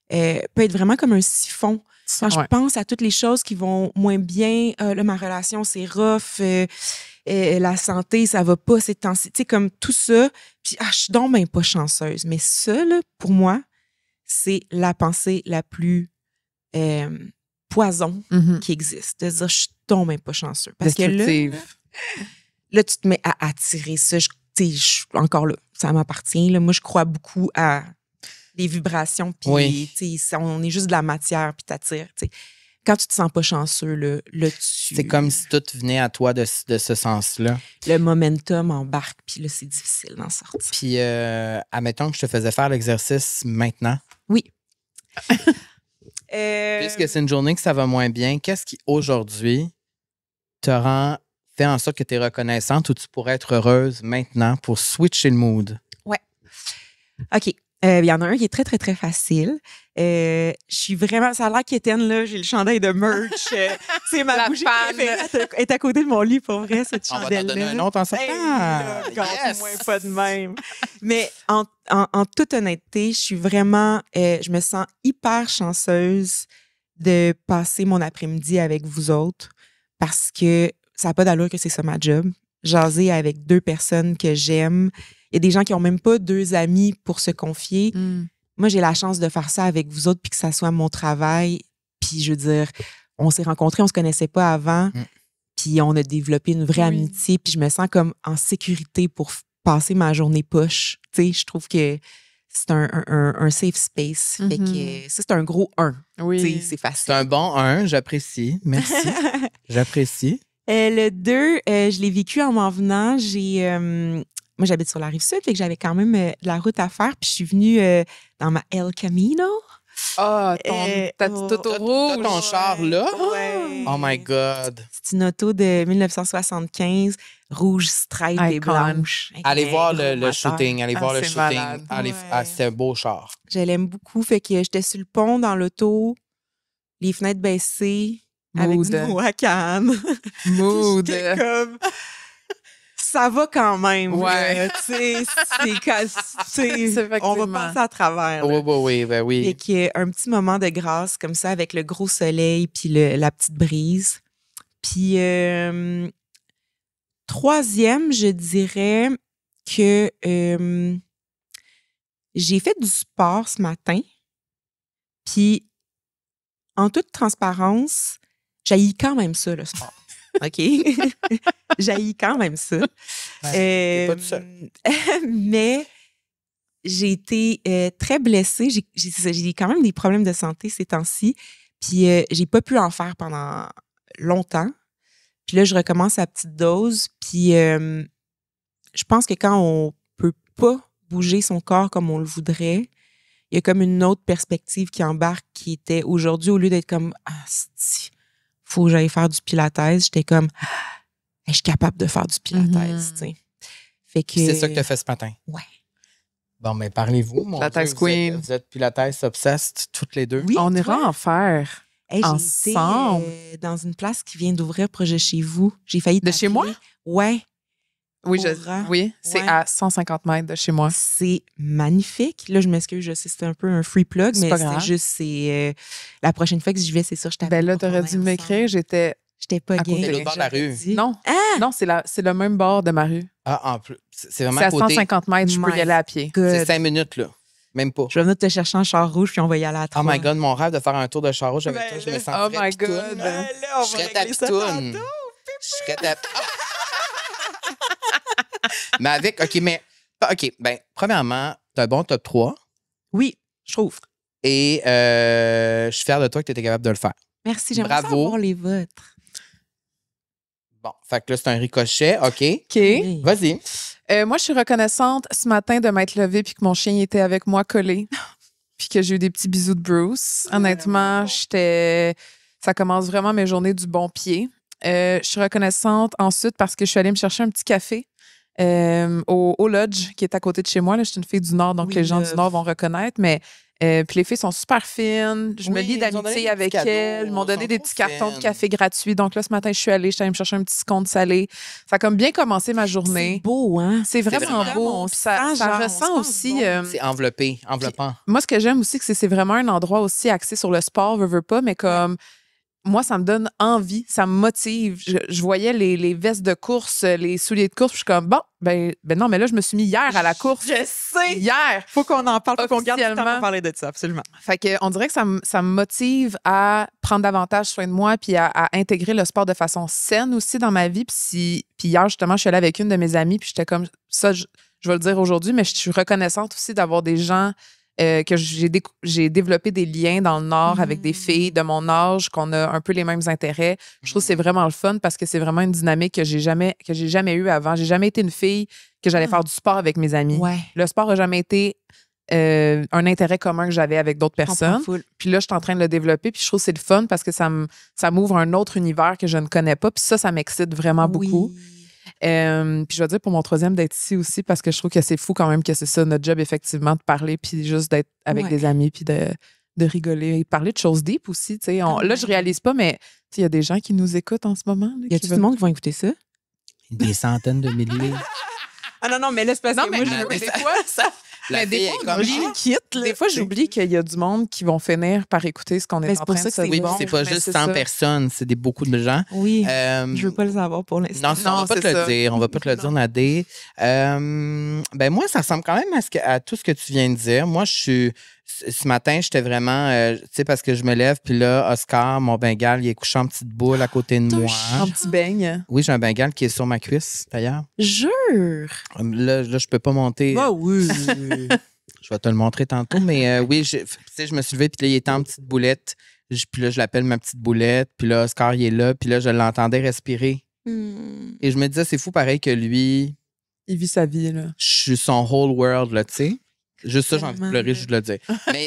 [SPEAKER 3] peut être vraiment comme un siphon. Quand je pense à toutes les choses qui vont moins bien, là, ma relation, c'est rough, la santé, ça va pas ces temps-ci, tu sais, comme tout ça. Puis, je suis donc ben pas chanceuse. Mais ça, là, pour moi, c'est la pensée la plus poison qui existe. De dire, je suis donc ben pas chanceux. Parce que là, tu te mets à attirer ça. Encore là, ça m'appartient. Là. Moi, je crois beaucoup à les vibrations, puis on est juste de la matière, puis t'attires. Quand tu te sens pas chanceux, là tu...
[SPEAKER 1] C'est comme si tout venait à toi de ce sens-là.
[SPEAKER 3] Le momentum embarque, puis là, c'est difficile d'en sortir.
[SPEAKER 1] Puis, admettons que je te faisais faire l'exercice maintenant.
[SPEAKER 3] Oui.
[SPEAKER 1] Puisque c'est une journée que ça va moins bien, qu'est-ce qui, aujourd'hui, te fait en sorte que tu es reconnaissante ou tu pourrais être heureuse maintenant pour switcher le mood?
[SPEAKER 3] Ouais. OK. Il y en a un qui est très, très, très facile. Je suis vraiment... Ça a l'air qu'Étienne, là, j'ai le chandail de merch. C'est ma bougie préférée. Elle est à côté de mon lit, pour vrai, cette chandelle-là.
[SPEAKER 1] On va t'en donner un autre en septembre.
[SPEAKER 3] Moi pas de même. Mais en toute honnêteté, je suis vraiment... je me sens hyper chanceuse de passer mon après-midi avec vous autres parce que ça n'a pas d'allure que c'est ça ma job. Jaser avec 2 personnes que j'aime. Il y a des gens qui n'ont même pas 2 amis pour se confier. Moi, j'ai la chance de faire ça avec vous autres puis que ça soit mon travail. Puis, je veux dire, on s'est rencontrés, on se connaissait pas avant. Puis, on a développé une vraie amitié. Puis, je me sens comme en sécurité pour passer ma journée poche. Tu sais, je trouve que c'est un safe space. Fait que ça, c'est un gros 1.
[SPEAKER 2] Oui.
[SPEAKER 3] C'est facile.
[SPEAKER 1] C'est un bon 1, j'apprécie. Merci. J'apprécie.
[SPEAKER 3] Le 2, je l'ai vécu en m'en venant. Moi, j'habite sur la Rive-Sud, fait que j'avais quand même de la route à faire. Puis je suis venue dans ma El Camino.
[SPEAKER 2] Ah, ta petite auto rouge.
[SPEAKER 1] T'as ton char là?
[SPEAKER 3] Ouais.
[SPEAKER 1] Oh my God.
[SPEAKER 3] C'est une auto de 1975, rouge, stripe et blanche.
[SPEAKER 1] Allez voir le
[SPEAKER 3] moteur.
[SPEAKER 1] shooting. Allez voir le
[SPEAKER 2] c'est
[SPEAKER 1] shooting.
[SPEAKER 2] malade.
[SPEAKER 1] C'est un beau char.
[SPEAKER 3] Je l'aime beaucoup. Fait que j'étais sur le pont dans l'auto, les fenêtres baissées, avec du Wacom.
[SPEAKER 2] Mood.
[SPEAKER 3] J'étais comme... Ça va quand même.
[SPEAKER 2] Ouais.
[SPEAKER 3] Tu sais, on va passer à travers. Là.
[SPEAKER 1] Oui.
[SPEAKER 3] Fait qu'il y a un petit moment de grâce comme ça avec le gros soleil puis la petite brise. Puis 3e, je dirais que j'ai fait du sport ce matin. Puis en toute transparence, j'haïs quand même ça, le sport. OK? J'haïs quand même ça.
[SPEAKER 1] T'es pas tout seul.
[SPEAKER 3] Mais j'ai été très blessée. J'ai quand même des problèmes de santé ces temps-ci. Puis j'ai pas pu en faire pendant longtemps. Puis là, je recommence à petite dose. Puis je pense que quand on peut pas bouger son corps comme on le voudrait, il y a comme une autre perspective qui embarque qui était aujourd'hui, au lieu d'être comme « Ah, faut que j'aille faire du pilates », j'étais comme « Je suis capable de faire du pilates, tu sais. » Fait que...
[SPEAKER 1] C'est ça que tu as fait ce matin?
[SPEAKER 3] Ouais.
[SPEAKER 1] Bon, mais parlez-vous, mon
[SPEAKER 2] Pilates
[SPEAKER 1] Dieu,
[SPEAKER 2] Queen.
[SPEAKER 1] Vous êtes Pilates obsessed toutes les deux?
[SPEAKER 3] Oui,
[SPEAKER 2] On
[SPEAKER 3] toi?
[SPEAKER 2] ira en faire.
[SPEAKER 3] Hey,
[SPEAKER 2] ensemble.
[SPEAKER 3] J'ai été dans une place qui vient d'ouvrir proche de chez vous. J'ai failli
[SPEAKER 2] De chez moi?
[SPEAKER 3] Ouais.
[SPEAKER 2] Oui,
[SPEAKER 3] Ouais.
[SPEAKER 2] c'est à 150 mètres de chez moi.
[SPEAKER 3] C'est magnifique. Là, je m'excuse, je sais c'est un peu un free plug,
[SPEAKER 2] C'est
[SPEAKER 3] mais
[SPEAKER 2] pas
[SPEAKER 3] c'est
[SPEAKER 2] grave.
[SPEAKER 3] juste, la prochaine fois que j'y vais, c'est sûr, je t'appelle.
[SPEAKER 2] Ben là,
[SPEAKER 3] pour qu'on
[SPEAKER 2] t'aurais
[SPEAKER 3] aille
[SPEAKER 2] dû m'écrire,
[SPEAKER 3] ensemble. J'étais pas
[SPEAKER 2] à côté.
[SPEAKER 3] game.
[SPEAKER 1] C'est l'autre bord de la rue.
[SPEAKER 2] Non,
[SPEAKER 3] Ah!
[SPEAKER 2] non, c'est le même bord de ma rue.
[SPEAKER 1] Ah, en plus. C'est vraiment
[SPEAKER 2] C'est
[SPEAKER 1] à
[SPEAKER 2] à
[SPEAKER 1] côté.
[SPEAKER 2] 150 mètres, je peux
[SPEAKER 3] My
[SPEAKER 2] y aller à pied.
[SPEAKER 1] C'est
[SPEAKER 3] Good.
[SPEAKER 1] 5 minutes, là. Même pas.
[SPEAKER 3] Je vais venir te chercher en char rouge, puis on va y aller à 3.
[SPEAKER 1] Oh my God, mon rêve de faire un tour de char rouge avec
[SPEAKER 3] Ben
[SPEAKER 1] toi, je
[SPEAKER 3] là,
[SPEAKER 1] me sentirais
[SPEAKER 2] oh my
[SPEAKER 1] pitoune.
[SPEAKER 2] God.
[SPEAKER 3] Ben là, on
[SPEAKER 1] Je
[SPEAKER 3] va
[SPEAKER 1] serais ta
[SPEAKER 3] régler ça
[SPEAKER 1] pitoune.
[SPEAKER 3] tantôt.
[SPEAKER 1] Je serais ta... Mais avec... OK, ben, premièrement, t'as un bon top 3
[SPEAKER 3] Oui, je trouve.
[SPEAKER 1] et je suis fier de toi que tu étais capable de le faire.
[SPEAKER 3] Merci, j'aimerais
[SPEAKER 1] Bravo.
[SPEAKER 3] savoir les vôtres.
[SPEAKER 1] Bon, fait que là, c'est un ricochet. OK.
[SPEAKER 2] OK.
[SPEAKER 3] Oui.
[SPEAKER 1] Vas-y.
[SPEAKER 2] Moi, je suis reconnaissante ce matin de m'être levée puis que mon chien était avec moi collé. Puis que j'ai eu des petits bisous de Bruce. Honnêtement, ça commence vraiment mes journées du bon pied. Je suis reconnaissante ensuite parce que je suis allée me chercher un petit café au Lodge qui est à côté de chez moi. Là, je suis une fille du Nord, donc
[SPEAKER 3] Oui,
[SPEAKER 2] les gens
[SPEAKER 3] love.
[SPEAKER 2] du Nord vont reconnaître. Mais puis les filles sont super fines. Je me
[SPEAKER 1] Oui,
[SPEAKER 2] lie
[SPEAKER 1] ils ont donné
[SPEAKER 2] d'amitié
[SPEAKER 1] des
[SPEAKER 2] avec
[SPEAKER 1] petits cadeaux.
[SPEAKER 2] elles. Ils m'ont
[SPEAKER 1] Ils
[SPEAKER 2] donné
[SPEAKER 1] sont
[SPEAKER 2] des
[SPEAKER 1] trop
[SPEAKER 2] petits cartons de
[SPEAKER 1] fines.
[SPEAKER 2] café gratuits. Donc là, ce matin, je suis allée me chercher un petit scone salé. Ça a comme bien commencé ma
[SPEAKER 3] C'est
[SPEAKER 2] journée.
[SPEAKER 3] beau, hein?
[SPEAKER 2] C'est vraiment
[SPEAKER 1] vraiment
[SPEAKER 2] beau.
[SPEAKER 3] on
[SPEAKER 2] Puis ça
[SPEAKER 3] sent, genre, on
[SPEAKER 2] ressent
[SPEAKER 3] se
[SPEAKER 2] aussi.
[SPEAKER 3] sent bon.
[SPEAKER 1] C'est enveloppant.
[SPEAKER 2] Moi, ce que j'aime aussi, c'est vraiment un endroit aussi axé sur le sport, veux pas, mais comme moi, ça me donne envie, ça me motive. Je voyais les vestes de course, les souliers de course, puis je suis comme, bon, ben non, mais là, je me suis mis hier à la course.
[SPEAKER 3] Je sais!
[SPEAKER 2] Hier!
[SPEAKER 3] Faut qu'on en parle, faut qu'on garde du temps
[SPEAKER 2] Officiellement.
[SPEAKER 3] pour parler de ça, absolument.
[SPEAKER 2] Fait que on dirait que ça me motive à prendre davantage soin de moi puis à intégrer le sport de façon saine aussi dans ma vie. Puis hier, justement, je suis allée avec une de mes amies puis j'étais comme ça, je vais le dire aujourd'hui, mais je suis reconnaissante aussi d'avoir des gens que j'ai développé des liens dans le Nord avec des filles de mon âge, qu'on a un peu les mêmes intérêts. Je trouve que c'est vraiment le fun parce que c'est vraiment une dynamique que j'ai jamais eue avant. J'ai jamais été une fille que j'allais faire du sport avec mes amis.
[SPEAKER 3] Ouais.
[SPEAKER 2] Le sport n'a jamais été un intérêt commun que j'avais avec d'autres personnes. Puis là, je suis en train de le développer. Puis je trouve que c'est le fun parce que ça m'ouvre un autre univers que je ne connais pas. Puis ça m'excite vraiment beaucoup. Puis je vais dire pour mon troisième d'être ici aussi parce que je trouve que c'est fou quand même que c'est ça notre job, effectivement, de parler puis juste d'être avec des amis puis de rigoler et parler de choses deep aussi. Là, je réalise pas, mais il y a des gens qui nous écoutent en ce moment. Là,
[SPEAKER 3] y a tout le monde qui va écouter ça?
[SPEAKER 1] Des centaines de milliers.
[SPEAKER 3] Ah non, mais là, c'est parce que moi,
[SPEAKER 2] des fois, des fois, j'oublie qu'il y a du monde qui vont finir par écouter ce qu'on est en train de se dire.
[SPEAKER 1] Oui, c'est pas juste 100 personnes, c'est beaucoup de gens.
[SPEAKER 3] Oui, je veux pas le savoir pour l'instant.
[SPEAKER 1] Non, on va pas te le dire. On va pas te le dire, Nadé. Moi, ça ressemble quand même à tout ce que tu viens de dire. Moi, ce matin, j'étais vraiment, tu sais, parce que je me lève, puis là, Oscar, mon Bengale, il est couché en petite boule à côté de moi.
[SPEAKER 2] En petit beigne.
[SPEAKER 1] Oui, j'ai un Bengale qui est sur ma cuisse, d'ailleurs.
[SPEAKER 3] Jure!
[SPEAKER 1] Là, je peux pas monter.
[SPEAKER 3] Ah oui!
[SPEAKER 1] Je vais te le montrer tantôt, mais oui, je me suis levé, puis là, il était en petite boulette. Puis là, je l'appelle ma petite boulette, puis là, Oscar, il est là, puis là, je l'entendais respirer. Et je me disais, c'est fou pareil que lui.
[SPEAKER 2] Il vit sa vie, là.
[SPEAKER 1] Je suis son whole world, là, tu sais. Juste ça, j'ai envie de pleurer, je le dis.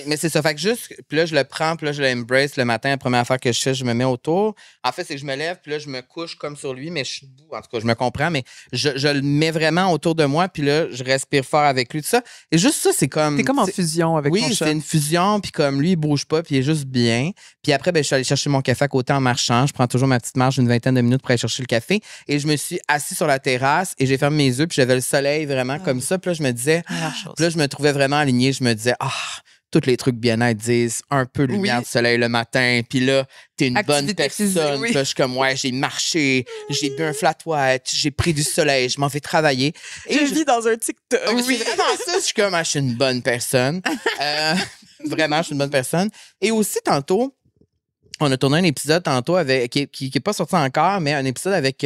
[SPEAKER 1] mais c'est ça. Fait que juste, puis là, je le prends, puis là, je l'embrace le matin. La première affaire que je fais, je me mets autour. En fait, c'est que je me lève, puis là, je me couche comme sur lui, mais je suis debout. En tout cas, je me comprends, mais je le mets vraiment autour de moi, puis là, je respire fort avec lui, tout ça. Et juste ça, c'est comme.
[SPEAKER 2] T'es comme en fusion avec ton chat.
[SPEAKER 1] Oui, c'est une fusion, puis comme lui, il bouge pas, puis il est juste bien. Puis après, je suis allée chercher mon café à côté en marchant. Je prends toujours ma petite marche d'une 20aine de minutes pour aller chercher le café. Et je me suis assis sur la terrasse et j'ai fermé mes yeux, puis j'avais le soleil vraiment comme ça. Puis là, je me disais. Puis là, je me trouvais vraiment aligné. Je me disais, tous les trucs bien-être disent un peu de lumière du soleil le matin, puis là, t'es une bonne personne. Puis là, je suis comme, j'ai marché, j'ai bu un flat white, j'ai pris du soleil, je m'en vais travailler.
[SPEAKER 3] Et je vis dans un TikTok.
[SPEAKER 1] Oui, c'est vraiment ça. Je suis comme, je suis une bonne personne. Vraiment, je suis une bonne personne. Et aussi, tantôt, on a tourné un épisode tantôt avec qui n'est pas sorti encore, mais un épisode avec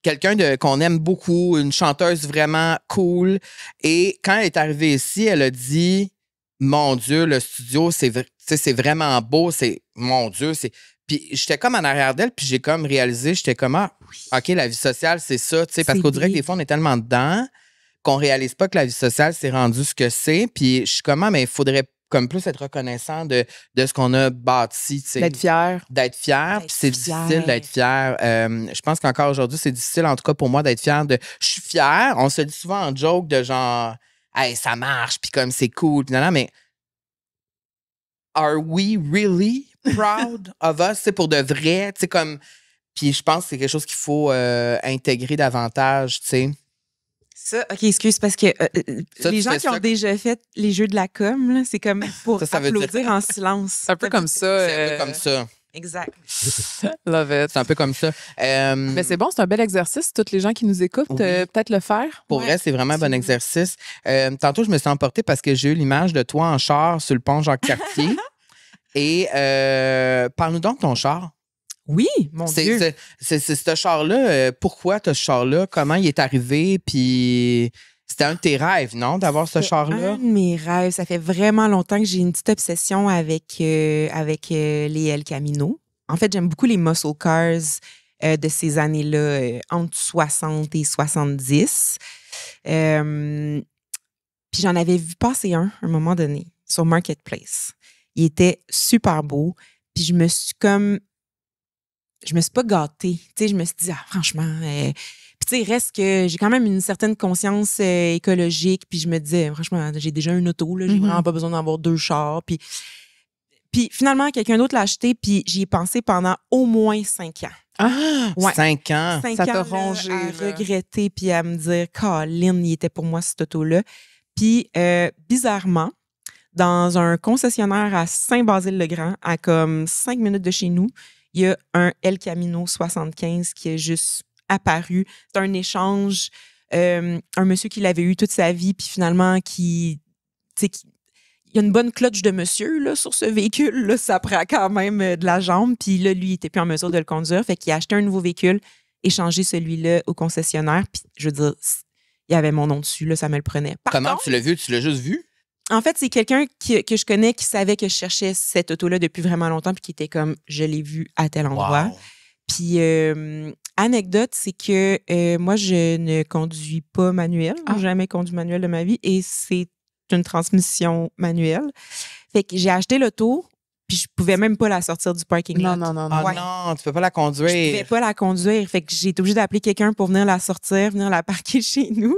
[SPEAKER 1] quelqu'un qu'on aime beaucoup, une chanteuse vraiment cool. Et quand elle est arrivée ici, elle a dit, mon Dieu, le studio, c'est vraiment beau. Mon Dieu, Puis j'étais comme en arrière d'elle, puis j'ai comme réalisé, j'étais comme, OK, la vie sociale, c'est ça, tu sais, parce qu'on dirait que des fois, on est tellement dedans qu'on réalise pas que la vie sociale, c'est rendu ce que c'est. Puis je suis comme, mais il faudrait comme plus être reconnaissant de ce qu'on a bâti.
[SPEAKER 2] D'être fier.
[SPEAKER 1] Puis c'est difficile d'être fier. Je pense qu'encore aujourd'hui, c'est difficile, en tout cas pour moi, d'être fier de... Je suis fier. On se dit souvent en joke de genre, hey, ça marche, puis comme c'est cool. Puis non, mais are we really proud of us? C'est pour de vrai, tu sais, comme... Puis je pense que c'est quelque chose qu'il faut intégrer davantage, tu sais.
[SPEAKER 3] Ça, OK, excuse, parce que les gens qui ont déjà fait les jeux de la com, là, c'est comme pour applaudir en silence.
[SPEAKER 2] C'est un peu comme ça.
[SPEAKER 1] C'est un peu comme ça.
[SPEAKER 3] Exact.
[SPEAKER 2] Love it.
[SPEAKER 1] C'est un peu comme ça.
[SPEAKER 2] Mais c'est bon, c'est un bel exercice. Toutes les gens qui nous écoutent, peut-être le faire.
[SPEAKER 1] Pour vrai, c'est vraiment un bon exercice. Tantôt, je me suis emportée parce que j'ai eu l'image de toi en char sur le pont Jacques-Cartier. Et parle-nous donc de ton char.
[SPEAKER 3] Oui, mon Dieu.
[SPEAKER 1] C'est ce char-là. Pourquoi tu as ce char-là? Comment il est arrivé? Puis c'était un de tes rêves, non, d'avoir ce char-là?
[SPEAKER 3] Un de mes rêves. Ça fait vraiment longtemps que j'ai une petite obsession avec les El Camino. En fait, j'aime beaucoup les muscle cars de ces années-là, entre 60 et 70. Puis j'en avais vu passer un moment donné sur Marketplace. Il était super beau. Puis je me suis pas gâtée. Tu sais, je me suis dit, franchement. Puis tu sais, reste que j'ai quand même une certaine conscience écologique. Puis je me disais, franchement, j'ai déjà une auto, là, j'ai vraiment pas besoin d'avoir 2 chars. Puis finalement, quelqu'un d'autre l'a acheté, puis j'y ai pensé pendant au moins 5 ans.
[SPEAKER 1] Ah! Ouais. 5 ans.
[SPEAKER 3] 5
[SPEAKER 2] ça
[SPEAKER 3] ans
[SPEAKER 2] t'a rongé.
[SPEAKER 3] À regretter, puis à me dire, Colin, il était pour moi cette auto-là. Puis bizarrement, dans un concessionnaire à Saint-Basile-le-Grand, à comme 5 minutes de chez nous, il y a un El Camino 75 qui est juste apparu. C'est un échange. Un monsieur qui l'avait eu toute sa vie, puis finalement, il y a une bonne clutch de monsieur là, sur ce véhicule. Là, ça prend quand même de la jambe. Puis là, lui, il n'était plus en mesure de le conduire. Fait qu'il a acheté un nouveau véhicule, échangé celui-là au concessionnaire. Puis je veux dire, il y avait mon nom dessus. Là, ça me le prenait.
[SPEAKER 1] Comment tu l'as vu? Tu l'as juste vu?
[SPEAKER 3] En fait, c'est quelqu'un que je connais qui savait que je cherchais cette auto-là depuis vraiment longtemps puis qui était comme, je l'ai vue à tel endroit. Wow. Puis, anecdote, c'est que moi, je ne conduis pas manuel. J'ai jamais conduit manuel de ma vie et c'est une transmission manuelle. Fait que j'ai acheté l'auto, puis je pouvais même pas la sortir du parking lot.
[SPEAKER 2] Non.
[SPEAKER 1] Ah non, tu peux pas la conduire.
[SPEAKER 3] Je pouvais pas la conduire. Fait que j'ai été obligée d'appeler quelqu'un pour venir la sortir, venir la parquer chez nous.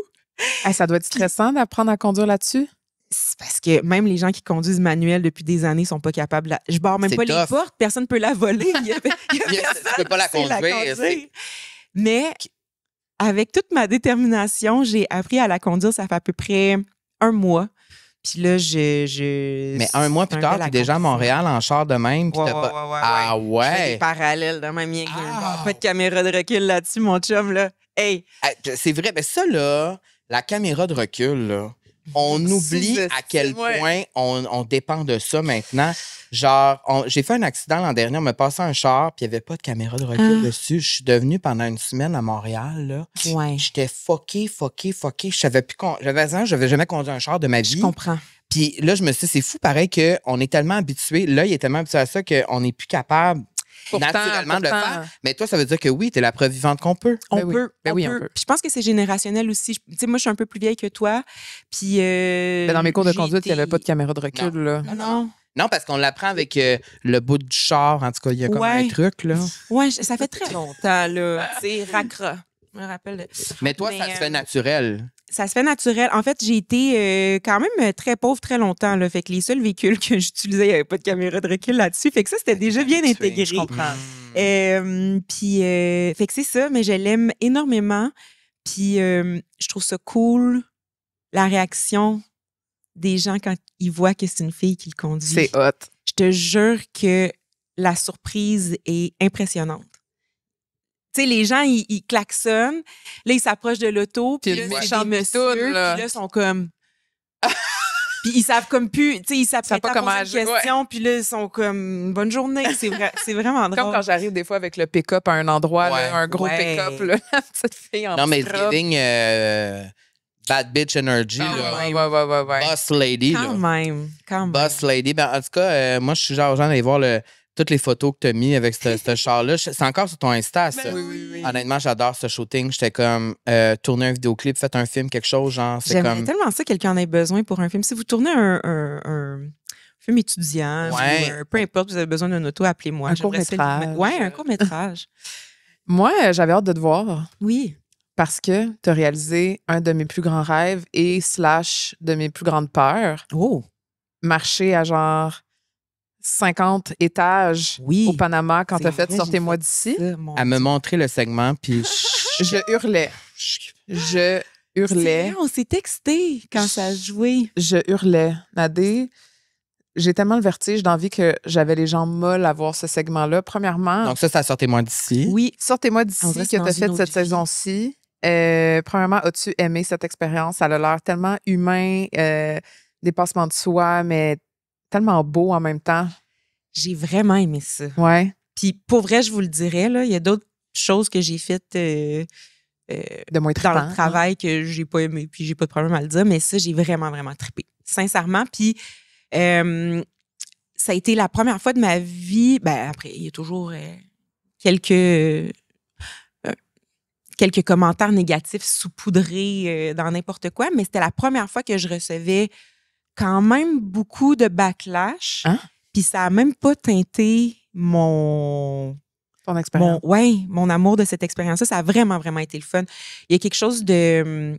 [SPEAKER 2] Hey, ça doit être stressant d'apprendre à conduire là-dessus.
[SPEAKER 3] C'est parce que même les gens qui conduisent manuel depuis des années sont pas capables. Je barre même pas les portes, personne peut la voler.
[SPEAKER 1] Tu peux pas la conduire.
[SPEAKER 3] Mais avec toute ma détermination, j'ai appris à la conduire. Ça fait à peu près 1 mois. Puis là,
[SPEAKER 1] Mais 1 mois plus tard, tu es déjà à Montréal en char de même.
[SPEAKER 3] Ouais.
[SPEAKER 1] Ah ouais?
[SPEAKER 3] Je fais des parallèles dans ma mienne. Pas de caméra de recul là-dessus, mon chum. Là. Hey!
[SPEAKER 1] C'est vrai. Mais ça, là, la caméra de recul, là, on oublie à quel point on dépend de ça maintenant. Genre, j'ai fait un accident l'an dernier, on m'a passé un char, puis il n'y avait pas de caméra de recul dessus. Je suis devenue pendant 1 semaine à Montréal, là.
[SPEAKER 3] Ouais.
[SPEAKER 1] J'étais fucké. Je savais plus j'avais jamais conduit un char de ma vie.
[SPEAKER 3] Je comprends.
[SPEAKER 1] Puis là, je me suis dit, c'est fou pareil qu'on est tellement habitué, l'œil est tellement habitué à ça qu'on n'est plus capable naturellement de le faire. Mais toi, ça veut dire que oui, t'es la preuve vivante qu'on peut.
[SPEAKER 3] On peut.
[SPEAKER 2] Puis
[SPEAKER 3] je pense que c'est générationnel aussi. Tu sais, moi, je suis un peu plus vieille que toi. Puis.
[SPEAKER 2] Dans mes cours de conduite, il n'y avait pas de caméra de recul.
[SPEAKER 1] Non, parce qu'on l'apprend avec le bout du char. En tout cas, il y a comme un truc, là.
[SPEAKER 3] Oui, ça fait très longtemps, là. C'est racra. Je me rappelle.
[SPEAKER 1] Mais toi, ça se fait naturel.
[SPEAKER 3] Ça se fait naturel. En fait, j'ai été quand même très pauvre très longtemps. Là. Fait que les seuls véhicules que j'utilisais, il n'y avait pas de caméra de recul là-dessus. Fait que ça, c'était déjà bien intégré.
[SPEAKER 2] Je comprends.
[SPEAKER 3] Puis, fait que c'est ça, mais je l'aime énormément. Puis, je trouve ça cool, la réaction des gens quand ils voient que c'est une fille qui le conduit.
[SPEAKER 2] C'est hot.
[SPEAKER 3] Je te jure que la surprise est impressionnante. Tu sais, les gens, ils klaxonnent. Là, ils s'approchent de l'auto. Puis là, c'est des messieurs. Puis là, ils sont comme... Puis ils savent comme plus... Tu sais, ils savent pas comment poser une question. Puis là, ils sont comme... Bonne journée. C'est vraiment drôle.
[SPEAKER 2] Comme quand j'arrive des fois avec le pick-up à un endroit, là, un gros pick-up, là, la petite fille en
[SPEAKER 1] non, mais giving bad bitch energy. Là.
[SPEAKER 2] Ouais.
[SPEAKER 1] Boss lady.
[SPEAKER 3] Quand même.
[SPEAKER 1] Boss lady. Ben, en tout cas, moi, je suis genre aux gens d'aller voir toutes les photos que tu as mis avec ce char-là. C'est encore sur ton Insta, ça.
[SPEAKER 3] Oui.
[SPEAKER 1] Honnêtement, j'adore ce shooting. J'étais comme, tourner un vidéoclip, faites un film, quelque chose, genre, c'est
[SPEAKER 3] J'aimerais
[SPEAKER 1] comme...
[SPEAKER 3] tellement ça, quelqu'un en ait besoin pour un film. Si vous tournez un film étudiant, ou peu importe, vous avez besoin d'un auto, appelez-moi.
[SPEAKER 2] Un court-métrage.
[SPEAKER 3] Oui, un court-métrage.
[SPEAKER 2] Moi, j'avais hâte de te voir.
[SPEAKER 3] Oui.
[SPEAKER 2] Parce que tu as réalisé un de mes plus grands rêves et / de mes plus grandes peurs.
[SPEAKER 3] Oh!
[SPEAKER 2] Marcher à genre 50 étages au Panama quand tu as fait Sortez-moi d'ici.
[SPEAKER 1] Elle me montrer le segment, puis
[SPEAKER 2] je hurlais. Je hurlais.
[SPEAKER 3] Vrai, on s'est texté quand ça a joué.
[SPEAKER 2] Je hurlais. Nadé, j'ai tellement le vertige d'envie que j'avais les jambes molles à voir ce segment-là. Premièrement...
[SPEAKER 1] Donc ça Sortez-moi d'ici.
[SPEAKER 2] Oui, Sortez-moi d'ici que tu as fait cette saison-ci. Premièrement, as-tu aimé cette expérience? Ça a l'air tellement humain, dépassement de soi, mais tellement beau en même temps.
[SPEAKER 3] J'ai vraiment aimé ça.
[SPEAKER 2] Ouais.
[SPEAKER 3] Puis pour vrai, je vous le dirais, là, il y a d'autres choses que j'ai faites
[SPEAKER 2] de moins
[SPEAKER 3] dans le travail que j'ai pas aimé, puis j'ai pas de problème à le dire, mais ça, j'ai vraiment, vraiment trippé. Sincèrement. Puis ça a été la première fois de ma vie. Ben après, il y a toujours quelques commentaires négatifs saupoudrés dans n'importe quoi, mais c'était la première fois que je recevais quand même beaucoup de backlash.
[SPEAKER 2] Hein?
[SPEAKER 3] Puis ça a même pas teinté
[SPEAKER 2] ton expérience.
[SPEAKER 3] mon amour de cette expérience-là. Ça a vraiment, vraiment été le fun. Il y a quelque chose de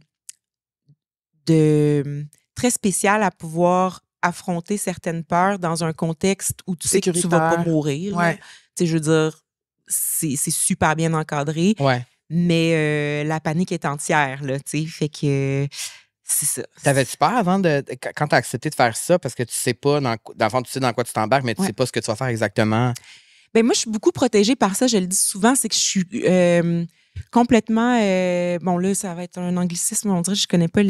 [SPEAKER 3] très spécial à pouvoir affronter certaines peurs dans un contexte où tu sais que tu vas pas mourir.
[SPEAKER 2] Ouais.
[SPEAKER 3] Tu sais, je veux dire, c'est super bien encadré.
[SPEAKER 1] Ouais.
[SPEAKER 3] Mais la panique est entière, là, tu sais. Fait que c'est ça.
[SPEAKER 1] T'avais-tu peur avant quand t'as accepté de faire ça? Parce que tu sais pas, dans le fond, tu sais dans quoi tu t'embarques, mais tu sais pas ce que tu vas faire exactement.
[SPEAKER 3] Ben moi, je suis beaucoup protégée par ça. Je le dis souvent, c'est que je suis complètement... bon, là, ça va être un anglicisme, on dirait que je connais pas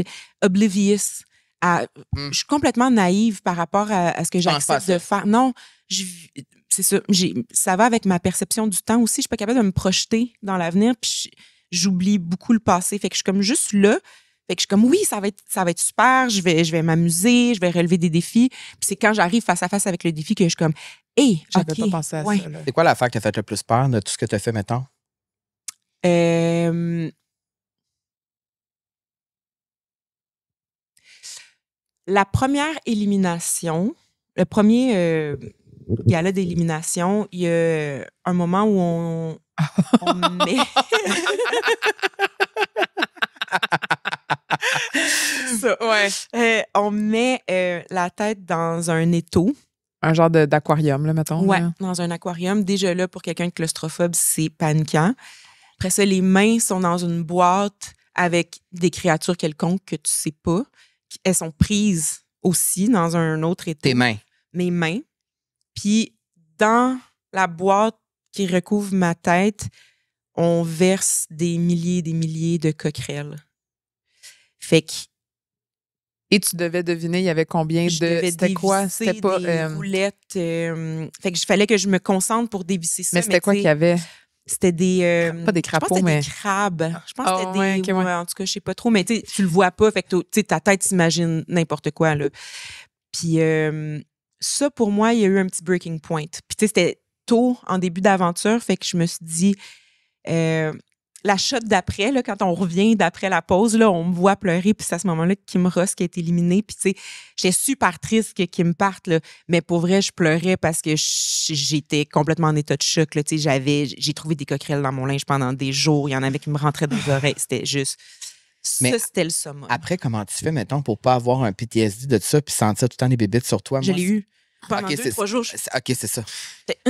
[SPEAKER 3] oblivious. Je suis complètement naïve par rapport à ce que j'accepte de faire. Non, c'est ça. Ça va avec ma perception du temps aussi. Je suis pas capable de me projeter dans l'avenir, puis j'oublie beaucoup le passé. Fait que je suis comme juste là. Fait que je suis comme, oui, ça va être super, je vais m'amuser, je vais relever des défis. Puis c'est quand j'arrive face à face avec le défi que je suis comme, hey,
[SPEAKER 2] j'avais pas pensé à ça. Là.
[SPEAKER 1] C'est quoi l'affaire qui t'a fait le plus peur de tout ce que tu as fait, mettons?
[SPEAKER 3] La première élimination, le premier gala d'élimination, il y a un moment où on met... Ça, ouais. On met la tête dans un étau.
[SPEAKER 2] Un genre d'aquarium, là, mettons.
[SPEAKER 3] Ouais,
[SPEAKER 2] là.
[SPEAKER 3] dans un aquarium. Déjà là, pour quelqu'un de claustrophobe, c'est paniquant. Après ça, les mains sont dans une boîte avec des créatures quelconques que tu sais pas. Elles sont prises aussi dans un autre étau.
[SPEAKER 1] Tes mains.
[SPEAKER 3] Mes mains. Puis, dans la boîte qui recouvre ma tête, on verse des milliers de coquerelles. Fait que...
[SPEAKER 2] Et tu devais deviner, il y avait combien de... C'était quoi? C'était pas...
[SPEAKER 3] des roulettes. Fait que fallait que je me concentre pour dévisser ça.
[SPEAKER 2] Mais c'était quoi qu'il y avait?
[SPEAKER 3] C'était des...
[SPEAKER 2] pas des crapauds,
[SPEAKER 3] je pense que
[SPEAKER 2] mais...
[SPEAKER 3] des crabes. Je pense que c'était
[SPEAKER 2] ouais,
[SPEAKER 3] des...
[SPEAKER 2] okay, ouais.
[SPEAKER 3] En tout cas, je sais pas trop, mais tu le vois pas. Fait que ta tête s'imagine n'importe quoi, là. Puis ça, pour moi, il y a eu un petit breaking point. Puis tu sais, c'était tôt en début d'aventure. Fait que je me suis dit... la shot d'après, là, quand on revient d'après la pause, là, on me voit pleurer, puis c'est à ce moment-là que Kim Ross qui a été éliminée. Puis, tu sais, j'étais super triste que Kim parte, là, mais pour vrai, je pleurais parce que j'étais complètement en état de choc. Là, tu sais, j'ai trouvé des coquerelles dans mon linge pendant des jours. Il y en avait qui me rentraient dans les oreilles. C'était juste...
[SPEAKER 1] Mais
[SPEAKER 3] ça, c'était le summum.
[SPEAKER 1] Après, comment tu fais, mettons, pour pas avoir un PTSD de ça puis sentir tout le temps les bébites sur toi?
[SPEAKER 3] Je l'ai eu. Pendant
[SPEAKER 1] OK,
[SPEAKER 3] 2-3 jours.
[SPEAKER 1] OK, c'est ça.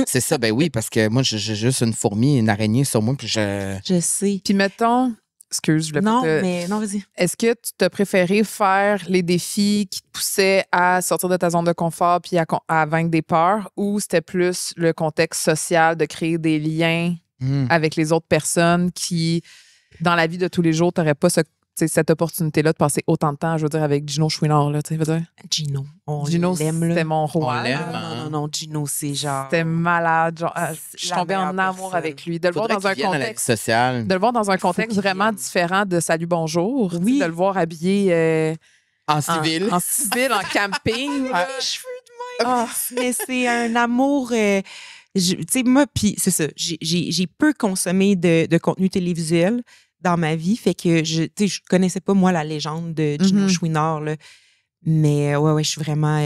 [SPEAKER 1] C'est ça, ben oui, parce que moi, j'ai juste une fourmi, une araignée sur moi, puis
[SPEAKER 3] Je sais.
[SPEAKER 2] Puis mettons... Excuse, je voulais
[SPEAKER 3] Non,
[SPEAKER 2] pas te...
[SPEAKER 3] mais non, vas-y.
[SPEAKER 2] Est-ce que tu t'as préféré faire les défis qui te poussaient à sortir de ta zone de confort puis à vaincre des peurs, ou c'était plus le contexte social de créer des liens avec les autres personnes qui, dans la vie de tous les jours, t'aurais pas cette opportunité-là de passer autant de temps, je veux dire, avec Gino Chouinard, là, tu sais, veux dire?
[SPEAKER 3] Gino,
[SPEAKER 2] Gino,
[SPEAKER 3] l'aime, là.
[SPEAKER 2] c'était mon roi.
[SPEAKER 1] On l'aime,
[SPEAKER 2] là.
[SPEAKER 3] Non, Gino, c'est genre...
[SPEAKER 2] C'était malade. Genre, je
[SPEAKER 3] la
[SPEAKER 2] tombais en
[SPEAKER 3] meilleure
[SPEAKER 2] amour
[SPEAKER 3] personne.
[SPEAKER 2] avec lui. De le voir
[SPEAKER 1] Faudrait
[SPEAKER 2] dans un
[SPEAKER 1] qu'il vienne à la vie
[SPEAKER 2] contexte...
[SPEAKER 1] sociale.
[SPEAKER 2] De le voir dans un contexte
[SPEAKER 3] qu'il
[SPEAKER 2] vraiment
[SPEAKER 3] vienne.
[SPEAKER 2] différent de Salut Bonjour.
[SPEAKER 3] Oui.
[SPEAKER 2] De le voir habillé
[SPEAKER 1] En civil.
[SPEAKER 2] en civil, en camping.
[SPEAKER 3] Ah, les cheveux de même. Mais c'est un amour... tu sais, moi, puis c'est ça, j'ai peu consommé de contenu télévisuel dans ma vie, fait que je connaissais pas, moi, la légende de Gino Chouinard, là. Mais ouais, je suis vraiment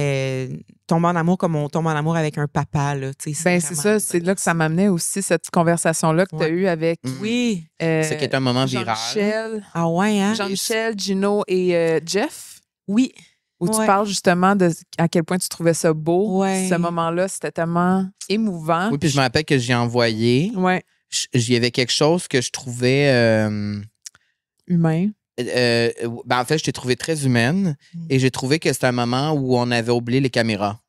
[SPEAKER 3] tombée en amour comme on tombe en amour avec un papa, là.
[SPEAKER 2] Ben, c'est ça, c'est là que ça m'amenait aussi, cette conversation-là que tu as eue avec
[SPEAKER 3] Oui.
[SPEAKER 1] C'est qui est un moment viral.
[SPEAKER 2] Jean-Michel.
[SPEAKER 3] Ah ouais, hein?
[SPEAKER 2] Jean-Michel, Gino et Jeff.
[SPEAKER 3] Oui.
[SPEAKER 2] Où tu parles justement de à quel point tu trouvais ça beau.
[SPEAKER 3] Ouais.
[SPEAKER 2] Ce moment-là, c'était tellement émouvant.
[SPEAKER 1] Oui, puis je me rappelle que j'ai envoyé.
[SPEAKER 2] Ouais.
[SPEAKER 1] Il y avait quelque chose que je trouvais...
[SPEAKER 2] Humain.
[SPEAKER 1] En fait, je t'ai trouvé très humaine et j'ai trouvé que c'était un moment où on avait oublié les caméras.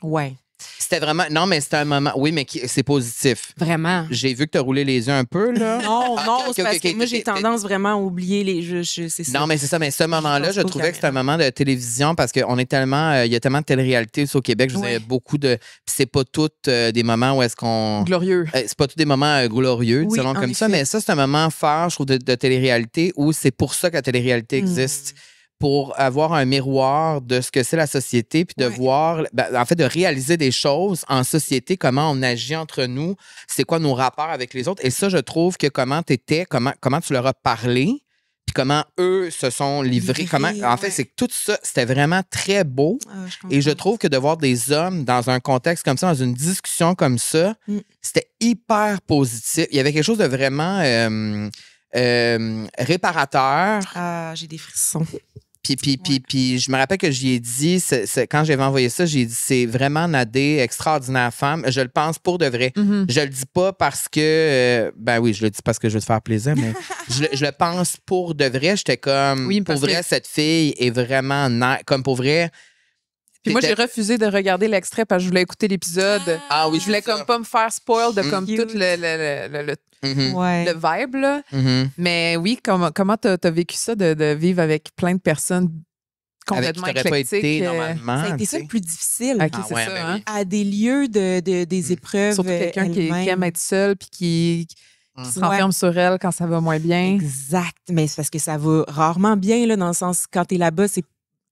[SPEAKER 3] Ouais.
[SPEAKER 1] C'était vraiment... Non, mais c'était un moment... Oui, mais c'est positif.
[SPEAKER 3] Vraiment.
[SPEAKER 1] J'ai vu que tu as roulé les yeux un peu, là.
[SPEAKER 3] Non,
[SPEAKER 1] Ok,
[SPEAKER 3] c'est parce
[SPEAKER 1] ok,
[SPEAKER 3] que moi, j'ai
[SPEAKER 1] ok.
[SPEAKER 3] tendance vraiment à oublier les... c'est ça.
[SPEAKER 1] Non, mais c'est ça. Mais ce moment-là,
[SPEAKER 3] pense
[SPEAKER 1] je
[SPEAKER 3] pas aux
[SPEAKER 1] trouvais que c'était un
[SPEAKER 3] caméras.
[SPEAKER 1] moment de télévision parce qu'on est tellement... Il y a tellement de télé-réalité aussi au Québec. Je vous
[SPEAKER 3] Ouais.
[SPEAKER 1] beaucoup de... Puis c'est pas toutes des moments où est-ce qu'on...
[SPEAKER 2] Glorieux.
[SPEAKER 1] C'est pas tous des moments glorieux,
[SPEAKER 3] Oui,
[SPEAKER 1] selon
[SPEAKER 3] en
[SPEAKER 1] comme ça,
[SPEAKER 3] effet.
[SPEAKER 1] mais ça, c'est un moment fort, je trouve, de télé-réalité où c'est pour ça que la télé-réalité existe. Pour avoir un miroir de ce que c'est la société, puis de voir, en fait, de réaliser des choses en société, comment on agit entre nous, c'est quoi nos rapports avec les autres. Et ça, je trouve que comment tu étais, comment tu leur as parlé, puis comment eux se sont livrés. En fait, c'est que tout ça, c'était vraiment très beau. Et je trouve que de voir des hommes dans un contexte comme ça, dans une discussion comme ça, c'était hyper positif. Il y avait quelque chose de vraiment réparateur.
[SPEAKER 3] Ah, j'ai des frissons.
[SPEAKER 1] Puis je me rappelle que j'y ai dit, quand j'avais envoyé ça, j'ai dit, c'est vraiment Nadé, extraordinaire femme. Je le pense pour de vrai. Je le dis pas parce que... ben oui, je le dis parce que je veux te faire plaisir, mais je le pense pour de vrai. J'étais comme,
[SPEAKER 2] Oui,
[SPEAKER 1] pour
[SPEAKER 2] parce
[SPEAKER 1] vrai,
[SPEAKER 2] que-
[SPEAKER 1] cette fille est vraiment... Comme pour vrai...
[SPEAKER 2] Puis moi, j'ai
[SPEAKER 1] t'étais-
[SPEAKER 2] refusé de regarder l'extrait parce que je voulais écouter l'épisode.
[SPEAKER 1] Ah oui,
[SPEAKER 2] Je voulais
[SPEAKER 1] c'est ça.
[SPEAKER 2] comme pas me faire spoil de comme
[SPEAKER 3] Cute.
[SPEAKER 2] tout le
[SPEAKER 3] Ouais.
[SPEAKER 2] vibe, là.
[SPEAKER 1] Mhm.
[SPEAKER 2] Mais oui, comment t'as vécu ça de vivre avec plein de personnes
[SPEAKER 1] Avec qui
[SPEAKER 2] complètement
[SPEAKER 1] t'aurais pas
[SPEAKER 2] éclectiques?
[SPEAKER 1] été normalement.
[SPEAKER 3] Ça a été
[SPEAKER 1] tu
[SPEAKER 3] ça
[SPEAKER 1] sais.
[SPEAKER 3] le plus difficile.
[SPEAKER 2] OK,
[SPEAKER 1] Ah
[SPEAKER 2] c'est
[SPEAKER 1] ouais,
[SPEAKER 2] ça,
[SPEAKER 1] ben
[SPEAKER 2] hein?
[SPEAKER 1] oui.
[SPEAKER 3] À des lieux des épreuves.
[SPEAKER 2] Surtout quelqu'un qui
[SPEAKER 3] elle-même.
[SPEAKER 2] aime être seul puis qui se renferme sur elle quand ça va moins bien.
[SPEAKER 3] Exact. Mais c'est parce que ça va rarement bien, là, dans le sens, quand t'es là-bas,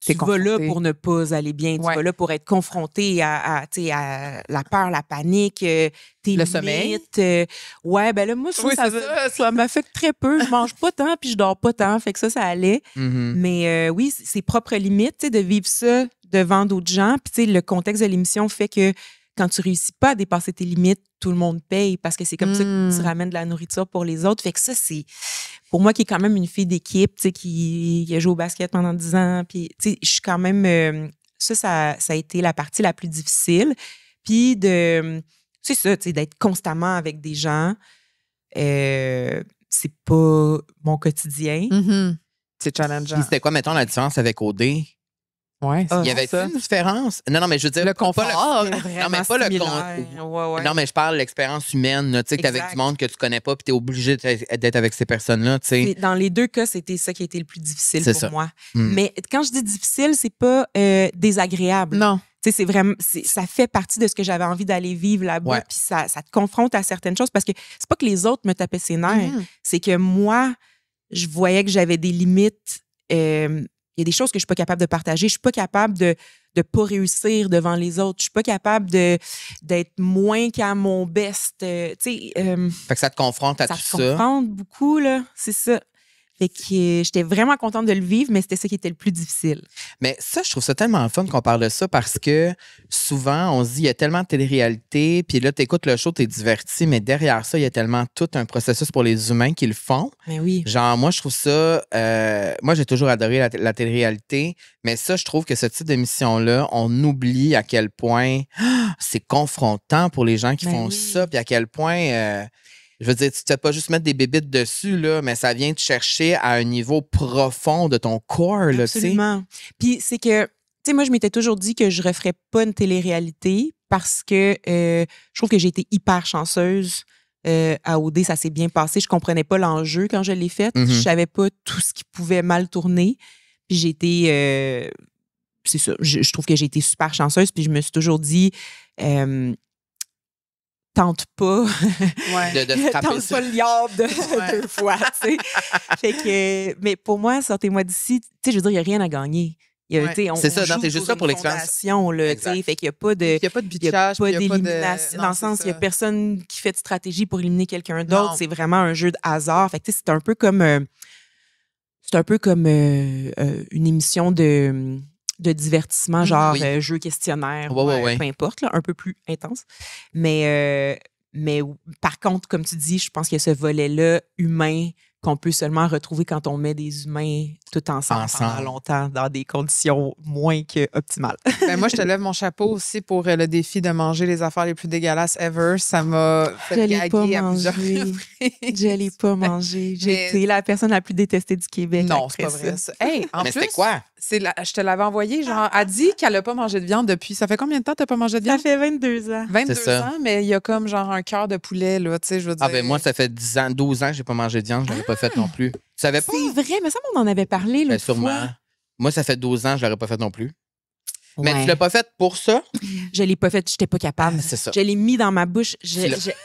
[SPEAKER 3] tu vas là pour ne pas aller bien. Tu vas là pour être confronté à la peur, la panique, tes limites.
[SPEAKER 2] Sommeil.
[SPEAKER 3] Ouais, ben là, moi, ça m'affecte très peu. Je mange pas tant, puis je dors pas tant. Fait que ça allait. Mais oui, ses propres limites, tu sais, de vivre ça devant d'autres gens. Puis, tu sais, le contexte de l'émission fait que quand tu réussis pas à dépasser tes limites, tout le monde paye parce que c'est comme ça que tu ramènes de la nourriture pour les autres. Fait que ça, c'est... Pour moi, qui est quand même une fille d'équipe, tu sais, qui a joué au basket pendant 10 ans, puis, tu sais, je suis quand même... ça a été la partie la plus difficile. Puis c'est ça, tu sais, d'être constamment avec des gens, c'est pas mon quotidien.
[SPEAKER 2] C'est challengeant.
[SPEAKER 1] Puis c'était quoi, mettons, la différence avec OD?
[SPEAKER 2] Ouais,
[SPEAKER 1] il y avait une différence? Non, mais je veux dire...
[SPEAKER 2] Le confort,
[SPEAKER 1] non, mais pas Non, mais je parle de l'expérience humaine, tu sais, que t'es avec du monde que tu connais pas puis t'es obligé d'être avec ces personnes-là, tu sais.
[SPEAKER 3] Dans les deux cas, c'était ça qui a été le plus difficile pour moi.
[SPEAKER 1] Mm.
[SPEAKER 3] Mais quand je dis difficile, c'est pas désagréable.
[SPEAKER 2] Non.
[SPEAKER 3] Tu sais, c'est vraiment... ça fait partie de ce que j'avais envie d'aller vivre là-bas, puis ça te confronte à certaines choses parce que c'est pas que les autres me tapaient ses nerfs, c'est que moi, je voyais que j'avais des limites... il y a des choses que je suis pas capable de partager. Je suis pas capable de pas réussir devant les autres. Je suis pas capable d'être moins qu'à mon best. Tu sais.
[SPEAKER 1] Fait que ça te confronte à tout ça.
[SPEAKER 3] Ça te confronte beaucoup, là. C'est ça. Fait que j'étais vraiment contente de le vivre, mais c'était ça qui était le plus difficile.
[SPEAKER 1] Mais ça, je trouve ça tellement fun qu'on parle de ça parce que souvent, on se dit, il y a tellement de télé-réalité, puis là, tu écoutes le show, tu es diverti, mais derrière ça, il y a tellement tout un processus pour les humains qui le font.
[SPEAKER 3] Mais oui.
[SPEAKER 1] Genre, moi, je trouve ça... moi, j'ai toujours adoré la télé-réalité, mais ça, je trouve que ce type d'émission-là, on oublie à quel point c'est confrontant pour les gens qui font ça, puis à quel point... je veux dire, tu ne fais pas juste mettre des bébites dessus, là, mais ça vient te chercher à un niveau profond de ton corps. Là,
[SPEAKER 3] absolument. Puis c'est que, tu sais, moi, je m'étais toujours dit que je ne referais pas une télé-réalité parce que je trouve que j'ai été hyper chanceuse. À OD, ça s'est bien passé. Je comprenais pas l'enjeu quand je l'ai faite. Je savais pas tout ce qui pouvait mal tourner. Puis j'ai été... c'est ça. Je trouve que j'ai été super chanceuse. Puis je me suis toujours dit... tente pas
[SPEAKER 1] de
[SPEAKER 3] tente
[SPEAKER 1] ça.
[SPEAKER 3] pas le diable deux fois, tu sais. Fait que, mais pour moi, sortez-moi d'ici, tu sais, je veux dire, il n'y a rien à gagner.
[SPEAKER 1] C'est ça, c'est juste ça pour l'expérience.
[SPEAKER 3] Fait qu'il n'y a pas de...
[SPEAKER 2] Il n'y a pas de bitchage,
[SPEAKER 3] il n'y a pas d'élimination. Dans le sens, il n'y a personne qui fait de stratégie pour éliminer quelqu'un d'autre. C'est vraiment un jeu de hasard. Fait que, c'est un peu comme... une émission de divertissement, genre jeu questionnaire, peu importe, là, un peu plus intense. Mais par contre, comme tu dis, je pense qu'il y a ce volet-là humain qu'on peut seulement retrouver quand on met des humains tout ensemble. Pendant longtemps, dans des conditions moins que optimales.
[SPEAKER 2] Ben moi, je te lève mon chapeau aussi pour le défi de manger les affaires les plus dégueulasses ever. Ça m'a fait gaguer à plusieurs reprises.
[SPEAKER 3] Je l'ai pas mangé. J'ai été la personne la plus détestée du Québec.
[SPEAKER 2] Non, c'est pas vrai ça. Hey, en
[SPEAKER 1] mais
[SPEAKER 2] plus,
[SPEAKER 1] c'était quoi?
[SPEAKER 2] Je te l'avais envoyé, genre, elle dit qu'elle n'a pas mangé de viande depuis... Ça fait combien de temps que tu n'as pas mangé de viande?
[SPEAKER 3] Ça fait 22 ans.
[SPEAKER 2] 22 ans, mais il y a comme genre un cœur de poulet, là, tu sais, je veux dire.
[SPEAKER 1] Ah ben moi, ça fait 12 ans que j'ai pas mangé de viande, je l'aurais pas fait non plus. Tu savais pas?
[SPEAKER 3] C'est vrai, mais ça, on en avait parlé l'autre
[SPEAKER 1] sûrement.
[SPEAKER 3] fois.
[SPEAKER 1] Moi, ça fait 12 ans, je l'aurais pas fait non plus.
[SPEAKER 3] Ouais.
[SPEAKER 1] Mais tu l'as pas fait pour ça?
[SPEAKER 3] Je l'ai pas fait, j'étais pas capable.
[SPEAKER 1] C'est ça.
[SPEAKER 3] Je l'ai mis dans ma bouche. Je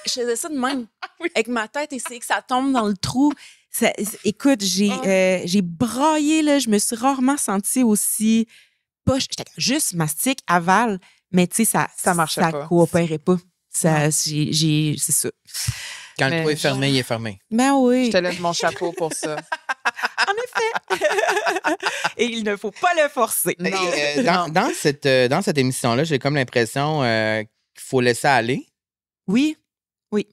[SPEAKER 3] faisais ça de même, avec ma tête, et c'est que ça tombe dans le trou. Écoute, j'ai braillé, là. Je me suis rarement sentie aussi poche. J'étais juste mastic, avale, mais tu sais, ça marchait pas. Ça coopérait pas. C'est ça.
[SPEAKER 1] Quand le trou est fermé, il est fermé.
[SPEAKER 3] Ben oui.
[SPEAKER 2] Je te lève mon chapeau pour ça.
[SPEAKER 3] En effet. Et il ne faut pas le forcer.
[SPEAKER 1] Dans cette émission-là, j'ai comme l'impression qu'il faut laisser aller.
[SPEAKER 3] Oui.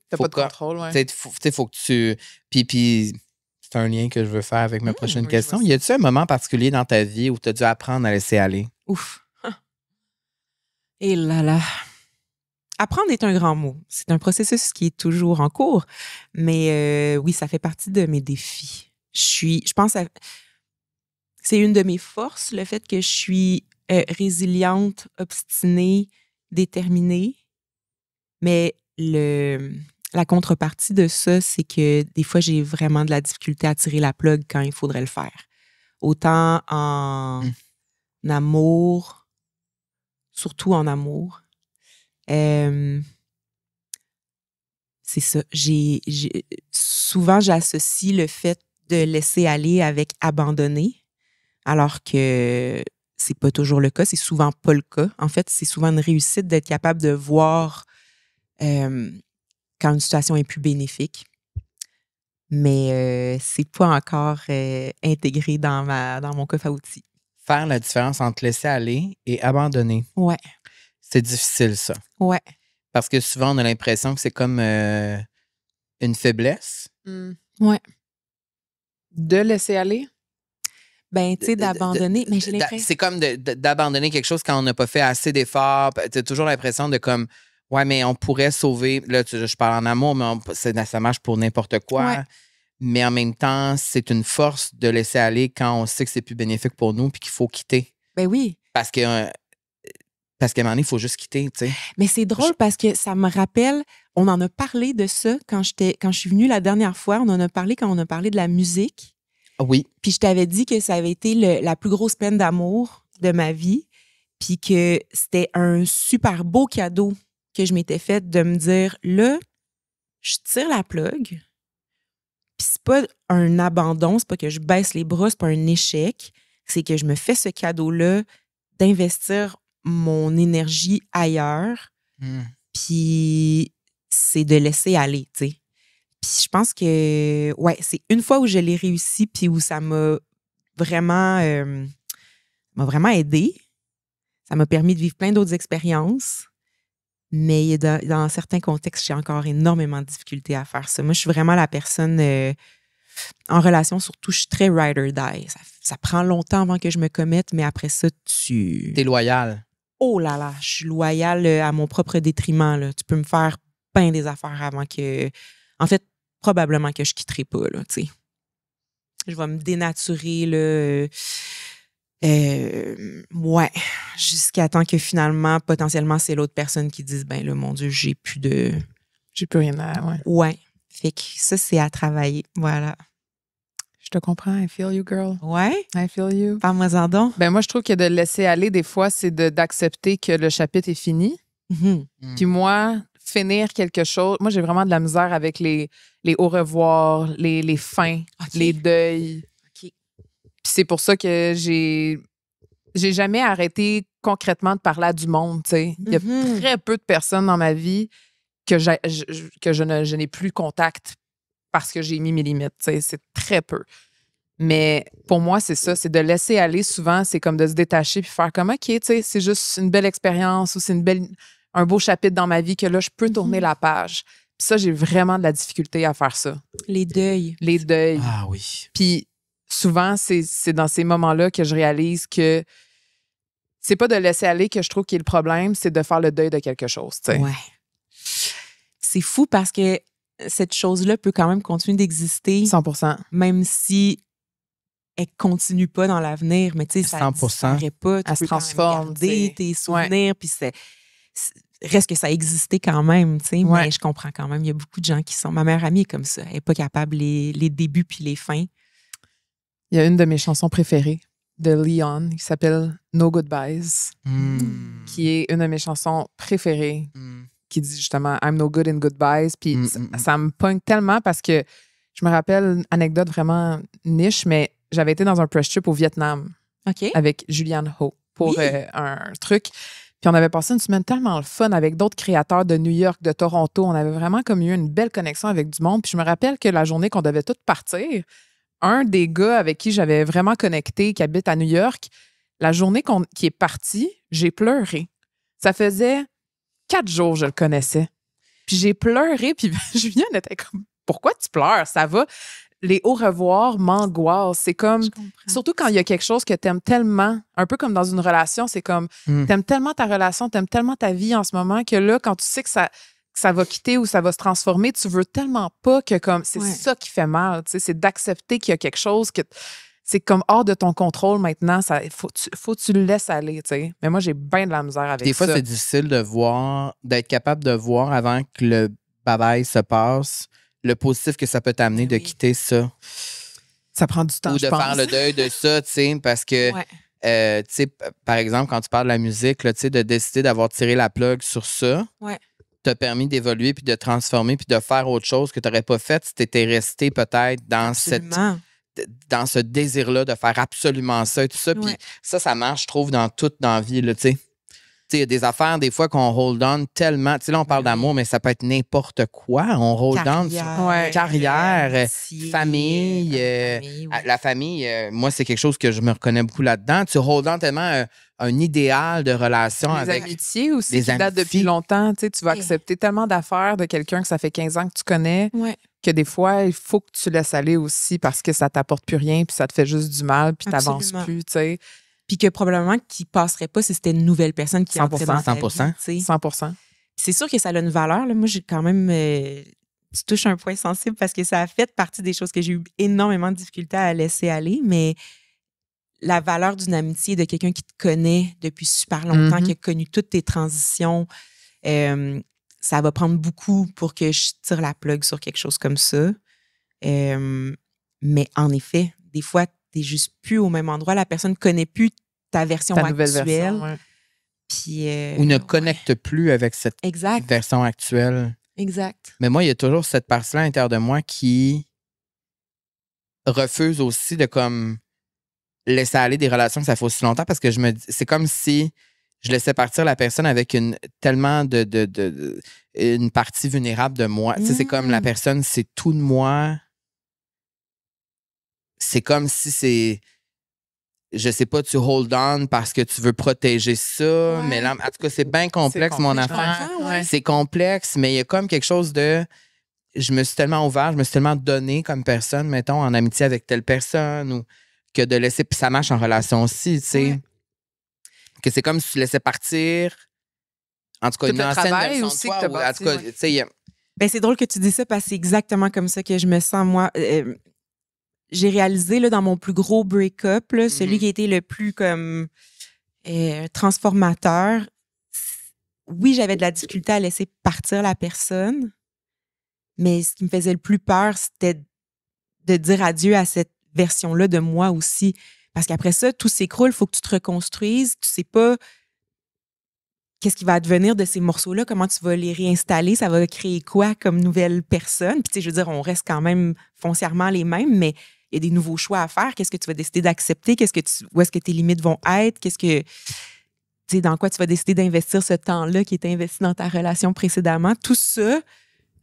[SPEAKER 2] T'as pas de contrôle, ouais.
[SPEAKER 1] Faut que tu... Puis c'est un lien que je veux faire avec ma prochaine question. Y a-t-il un moment particulier dans ta vie où tu as dû apprendre à laisser aller?
[SPEAKER 3] Ouf. Et là. Apprendre est un grand mot. C'est un processus qui est toujours en cours. Mais oui, ça fait partie de mes défis. Je pense à... C'est une de mes forces, le fait que je suis résiliente, obstinée, déterminée. Mais la contrepartie de ça, c'est que des fois, j'ai vraiment de la difficulté à tirer la plug quand il faudrait le faire. Autant en amour, surtout en amour. C'est ça. Souvent, j'associe le fait de laisser aller avec abandonner, alors que c'est pas toujours le cas, c'est souvent pas le cas. En fait, c'est souvent une réussite d'être capable de voir quand une situation est plus bénéfique. Mais c'est pas encore intégré dans mon coffre à outils.
[SPEAKER 1] Faire la différence entre laisser aller et abandonner.
[SPEAKER 3] Ouais.
[SPEAKER 1] C'est difficile, ça.
[SPEAKER 3] Ouais.
[SPEAKER 1] Parce que souvent, on a l'impression que c'est comme une faiblesse.
[SPEAKER 3] Ouais.
[SPEAKER 2] De laisser aller?
[SPEAKER 3] Ben, tu sais, d'abandonner. Mais j'ai l'impression.
[SPEAKER 1] C'est comme d'abandonner quelque chose quand on n'a pas fait assez d'efforts. Tu as toujours l'impression de comme, ouais, mais on pourrait sauver. Là, je parle en amour, mais ça marche pour n'importe quoi.
[SPEAKER 3] Ouais.
[SPEAKER 1] Mais en même temps, c'est une force de laisser aller quand on sait que c'est plus bénéfique pour nous puis qu'il faut quitter.
[SPEAKER 3] Ben oui.
[SPEAKER 1] Parce qu'à un moment donné, il faut juste quitter, tu sais.
[SPEAKER 3] Mais c'est drôle parce que ça me rappelle, on en a parlé de ça quand je suis venue la dernière fois. On en a parlé quand on a parlé de la musique.
[SPEAKER 1] Oui.
[SPEAKER 3] Puis je t'avais dit que ça avait été la plus grosse peine d'amour de ma vie. Puis que c'était un super beau cadeau que je m'étais fait de me dire, là, je tire la plug. Puis c'est pas un abandon, c'est pas que je baisse les bras, c'est pas un échec. C'est que je me fais ce cadeau-là d'investir mon énergie ailleurs. Puis c'est de laisser aller, tu sais. Puis je pense que, ouais, c'est une fois où je l'ai réussi puis où ça m'a vraiment aidée. Ça m'a permis de vivre plein d'autres expériences. Mais dans certains contextes, j'ai encore énormément de difficultés à faire ça. Moi, je suis vraiment la personne en relation, surtout, je suis très ride or die. Ça prend longtemps avant que je me commette, mais après ça,
[SPEAKER 1] T'es loyal.
[SPEAKER 3] Oh là là, je suis loyale à mon propre détriment, là. Tu peux me faire plein des affaires avant que... En fait, probablement que je quitterai pas, là, tu sais. Je vais me dénaturer, là... ouais, jusqu'à temps que finalement, potentiellement, c'est l'autre personne qui dise, ben là, mon Dieu, j'ai plus
[SPEAKER 2] rien à... Ouais.
[SPEAKER 3] Ouais. Fait que ça, c'est à travailler. Voilà.
[SPEAKER 2] Je te comprends. I feel you, girl.
[SPEAKER 3] Ouais?
[SPEAKER 2] I feel you.
[SPEAKER 3] Parle-moi-en donc.
[SPEAKER 2] Ben moi, je trouve que de laisser aller, des fois, c'est d'accepter que le chapitre est fini. Puis moi, finir quelque chose... Moi, j'ai vraiment de la misère avec les au revoir, les fins, les deuils. Puis c'est pour ça que j'ai jamais arrêté concrètement de parler à du monde, tu sais. Il y a très peu de personnes dans ma vie que je n'ai plus contact parce que j'ai mis mes limites, tu sais. C'est très peu. Mais pour moi, c'est ça, c'est de laisser aller. Souvent, c'est comme de se détacher puis faire comme, OK, tu sais, c'est juste une belle expérience ou c'est un beau chapitre dans ma vie que là, je peux tourner la page. Puis ça, j'ai vraiment de la difficulté à faire ça.
[SPEAKER 3] Les deuils.
[SPEAKER 2] Les deuils.
[SPEAKER 1] Ah oui.
[SPEAKER 2] Puis souvent, c'est dans ces moments-là que je réalise que c'est pas de laisser aller que je trouve qu'il est le problème, c'est de faire le deuil de quelque chose, tu sais.
[SPEAKER 3] Ouais. C'est fou parce que cette chose-là peut quand même continuer d'exister.
[SPEAKER 2] 100%.
[SPEAKER 3] Même si elle continue pas dans l'avenir, mais tu sais, ça ne disparaît pas. Tu
[SPEAKER 2] elle se transforme.
[SPEAKER 3] Garder tes souvenirs, puis reste que ça existait quand même, tu sais. Mais je comprends quand même. Il y a beaucoup de gens qui sont... Ma meilleure amie est comme ça. Elle n'est pas capable les débuts puis les fins.
[SPEAKER 2] Il y a une de mes chansons préférées de Leon qui s'appelle No Goodbyes, qui est une de mes chansons préférées, qui dit justement I'm no good in goodbyes. Puis ça me pogne tellement parce que je me rappelle une anecdote vraiment niche, mais j'avais été dans un press trip au Vietnam avec Julianne Ho pour un truc. Puis on avait passé une semaine tellement le fun avec d'autres créateurs de New York, de Toronto. On avait vraiment comme eu une belle connexion avec du monde. Puis je me rappelle que la journée qu'on devait tous partir, un des gars avec qui j'avais vraiment connecté, qui habite à New York, la journée qui est parti, j'ai pleuré. Ça faisait 4 jours que je le connaissais. Puis j'ai pleuré, puis Julianne était comme « Pourquoi tu pleures? Ça va? » Les au revoir m'angoissent. C'est comme, surtout quand il y a quelque chose que t'aimes tellement, un peu comme dans une relation, c'est comme, t'aimes tellement ta relation, t'aimes tellement ta vie en ce moment que là, quand tu sais que ça va quitter ou ça va se transformer, tu veux tellement pas que comme, c'est ça qui fait mal, tu sais, c'est d'accepter qu'il y a quelque chose que c'est comme hors de ton contrôle maintenant, faut que tu le laisses aller, tu sais. Mais moi, j'ai bien de la misère avec ça.
[SPEAKER 1] Des fois, c'est difficile d'être capable de voir avant que le bye-bye se passe, le positif que ça peut t'amener de quitter ça.
[SPEAKER 2] Ça prend du temps,
[SPEAKER 1] ou de faire le deuil de ça, tu sais, parce que, tu sais, par exemple, quand tu parles de la musique, tu sais, de décider d'avoir tiré la plug sur ça, t'a permis d'évoluer puis de transformer puis de faire autre chose que tu n'aurais pas fait si tu étais resté peut-être dans dans ce désir-là de faire absolument ça et tout ça. Puis ça marche, je trouve, dans toute dans la vie, là, tu sais. Il y a des affaires, des fois, qu'on hold on tellement. Tu sais, là, on parle d'amour, mais ça peut être n'importe quoi. On hold on sur carrière, famille. La famille, moi, c'est quelque chose que je me reconnais beaucoup là-dedans. Tu hold on tellement un idéal de relation avec.
[SPEAKER 2] Les amitiés aussi, qui datent depuis longtemps. Tu sais, tu vas accepter tellement d'affaires de quelqu'un que ça fait 15 ans que tu connais que des fois, il faut que tu laisses aller aussi parce que ça t'apporte plus rien puis ça te fait juste du mal puis t'avances plus, tu sais.
[SPEAKER 3] Puis que probablement qu'il passerait pas si c'était une nouvelle personne qui entrait dans ta vie.
[SPEAKER 2] 100%.
[SPEAKER 3] C'est sûr que ça a une valeur. Là. Moi, j'ai quand même... tu touches un point sensible parce que ça a fait partie des choses que j'ai eu énormément de difficultés à laisser aller, mais la valeur d'une amitié de quelqu'un qui te connaît depuis super longtemps, qui a connu toutes tes transitions, ça va prendre beaucoup pour que je tire la plug sur quelque chose comme ça. Mais en effet, des fois, t'es juste plus au même endroit. La personne ne connaît plus ta version actuelle. Version, puis,
[SPEAKER 1] ou ne connecte plus avec cette version actuelle.
[SPEAKER 3] Exact.
[SPEAKER 1] Mais moi, il y a toujours cette partie-là à l'intérieur de moi qui refuse aussi de comme laisser aller des relations que ça fait aussi longtemps parce que je me dis, c'est comme si je laissais partir la personne avec une partie vulnérable de moi. Tu sais, c'est comme la personne, c'est tout de moi. C'est comme si c'est, je sais pas, tu hold on parce que tu veux protéger ça. Mais là, en tout cas, c'est bien complexe, mon affaire. C'est complexe, mais il y a comme quelque chose de, je me suis tellement ouvert, je me suis tellement donné comme personne, mettons, en amitié avec telle personne ou que de laisser, puis ça marche en relation aussi, tu sais. Que c'est comme si tu laissais partir, en tout cas, une ancienne version de toi. Ou, en tout cas, tu sais,
[SPEAKER 3] ben, c'est drôle que tu dis ça parce que c'est exactement comme ça que je me sens, moi. J'ai réalisé là, dans mon plus gros break-up, là, celui qui a été le plus comme transformateur, oui, j'avais de la difficulté à laisser partir la personne, mais ce qui me faisait le plus peur, c'était de dire adieu à cette version-là de moi aussi. Parce qu'après ça, tout s'écroule, il faut que tu te reconstruises. Tu sais pas qu'est-ce qui va advenir de ces morceaux-là, comment tu vas les réinstaller, ça va créer quoi comme nouvelle personne. Puis tu sais, je veux dire, on reste quand même foncièrement les mêmes, mais il y a des nouveaux choix à faire. Qu'est-ce que tu vas décider d'accepter? Où est-ce que tes limites vont être? Tu sais, dans quoi tu vas décider d'investir ce temps-là qui était investi dans ta relation précédemment? Tout ça,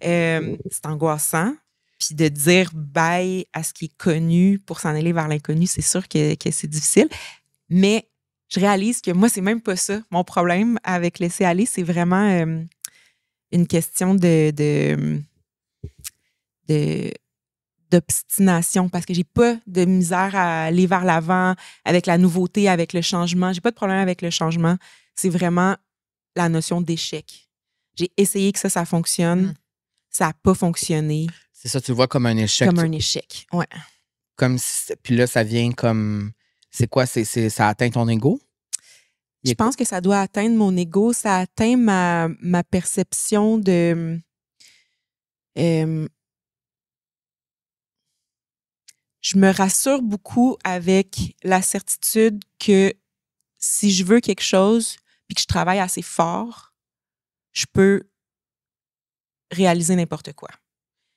[SPEAKER 3] c'est angoissant. Puis de dire bye à ce qui est connu pour s'en aller vers l'inconnu, c'est sûr que c'est difficile. Mais je réalise que moi, c'est même pas ça. Mon problème avec laisser aller, c'est vraiment une question d'obstination parce que j'ai pas de misère à aller vers l'avant avec la nouveauté, avec le changement. J'ai pas de problème avec le changement. C'est vraiment la notion d'échec. J'ai essayé que ça fonctionne. Ça n'a pas fonctionné.
[SPEAKER 1] C'est ça, tu le vois comme un échec.
[SPEAKER 3] Comme un échec, ouais.
[SPEAKER 1] Comme si, puis là, ça vient comme... C'est quoi? Ça atteint ton ego?
[SPEAKER 3] Je pense que ça doit atteindre mon ego. Ça atteint ma perception de... je me rassure beaucoup avec la certitude que si je veux quelque chose puis que je travaille assez fort, je peux réaliser n'importe quoi.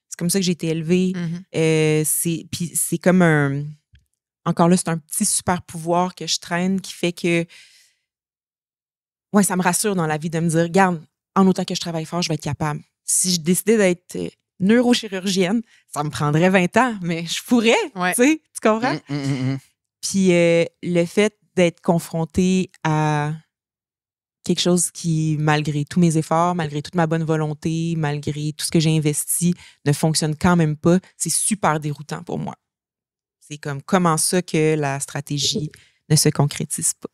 [SPEAKER 3] C'est comme ça que j'ai été élevée. Puis c'est comme un... Encore là, c'est un petit super pouvoir que je traîne qui fait que... Ouais, ça me rassure dans la vie de me dire, regarde, en autant que je travaille fort, je vais être capable. Si je décidais d'être neurochirurgienne, ça me prendrait 20 ans, mais je pourrais, tu sais, tu comprends? Puis le fait d'être confrontée à quelque chose qui, malgré tous mes efforts, malgré toute ma bonne volonté, malgré tout ce que j'ai investi, ne fonctionne quand même pas, c'est super déroutant pour moi. C'est comme comment ça que la stratégie ne se concrétise pas.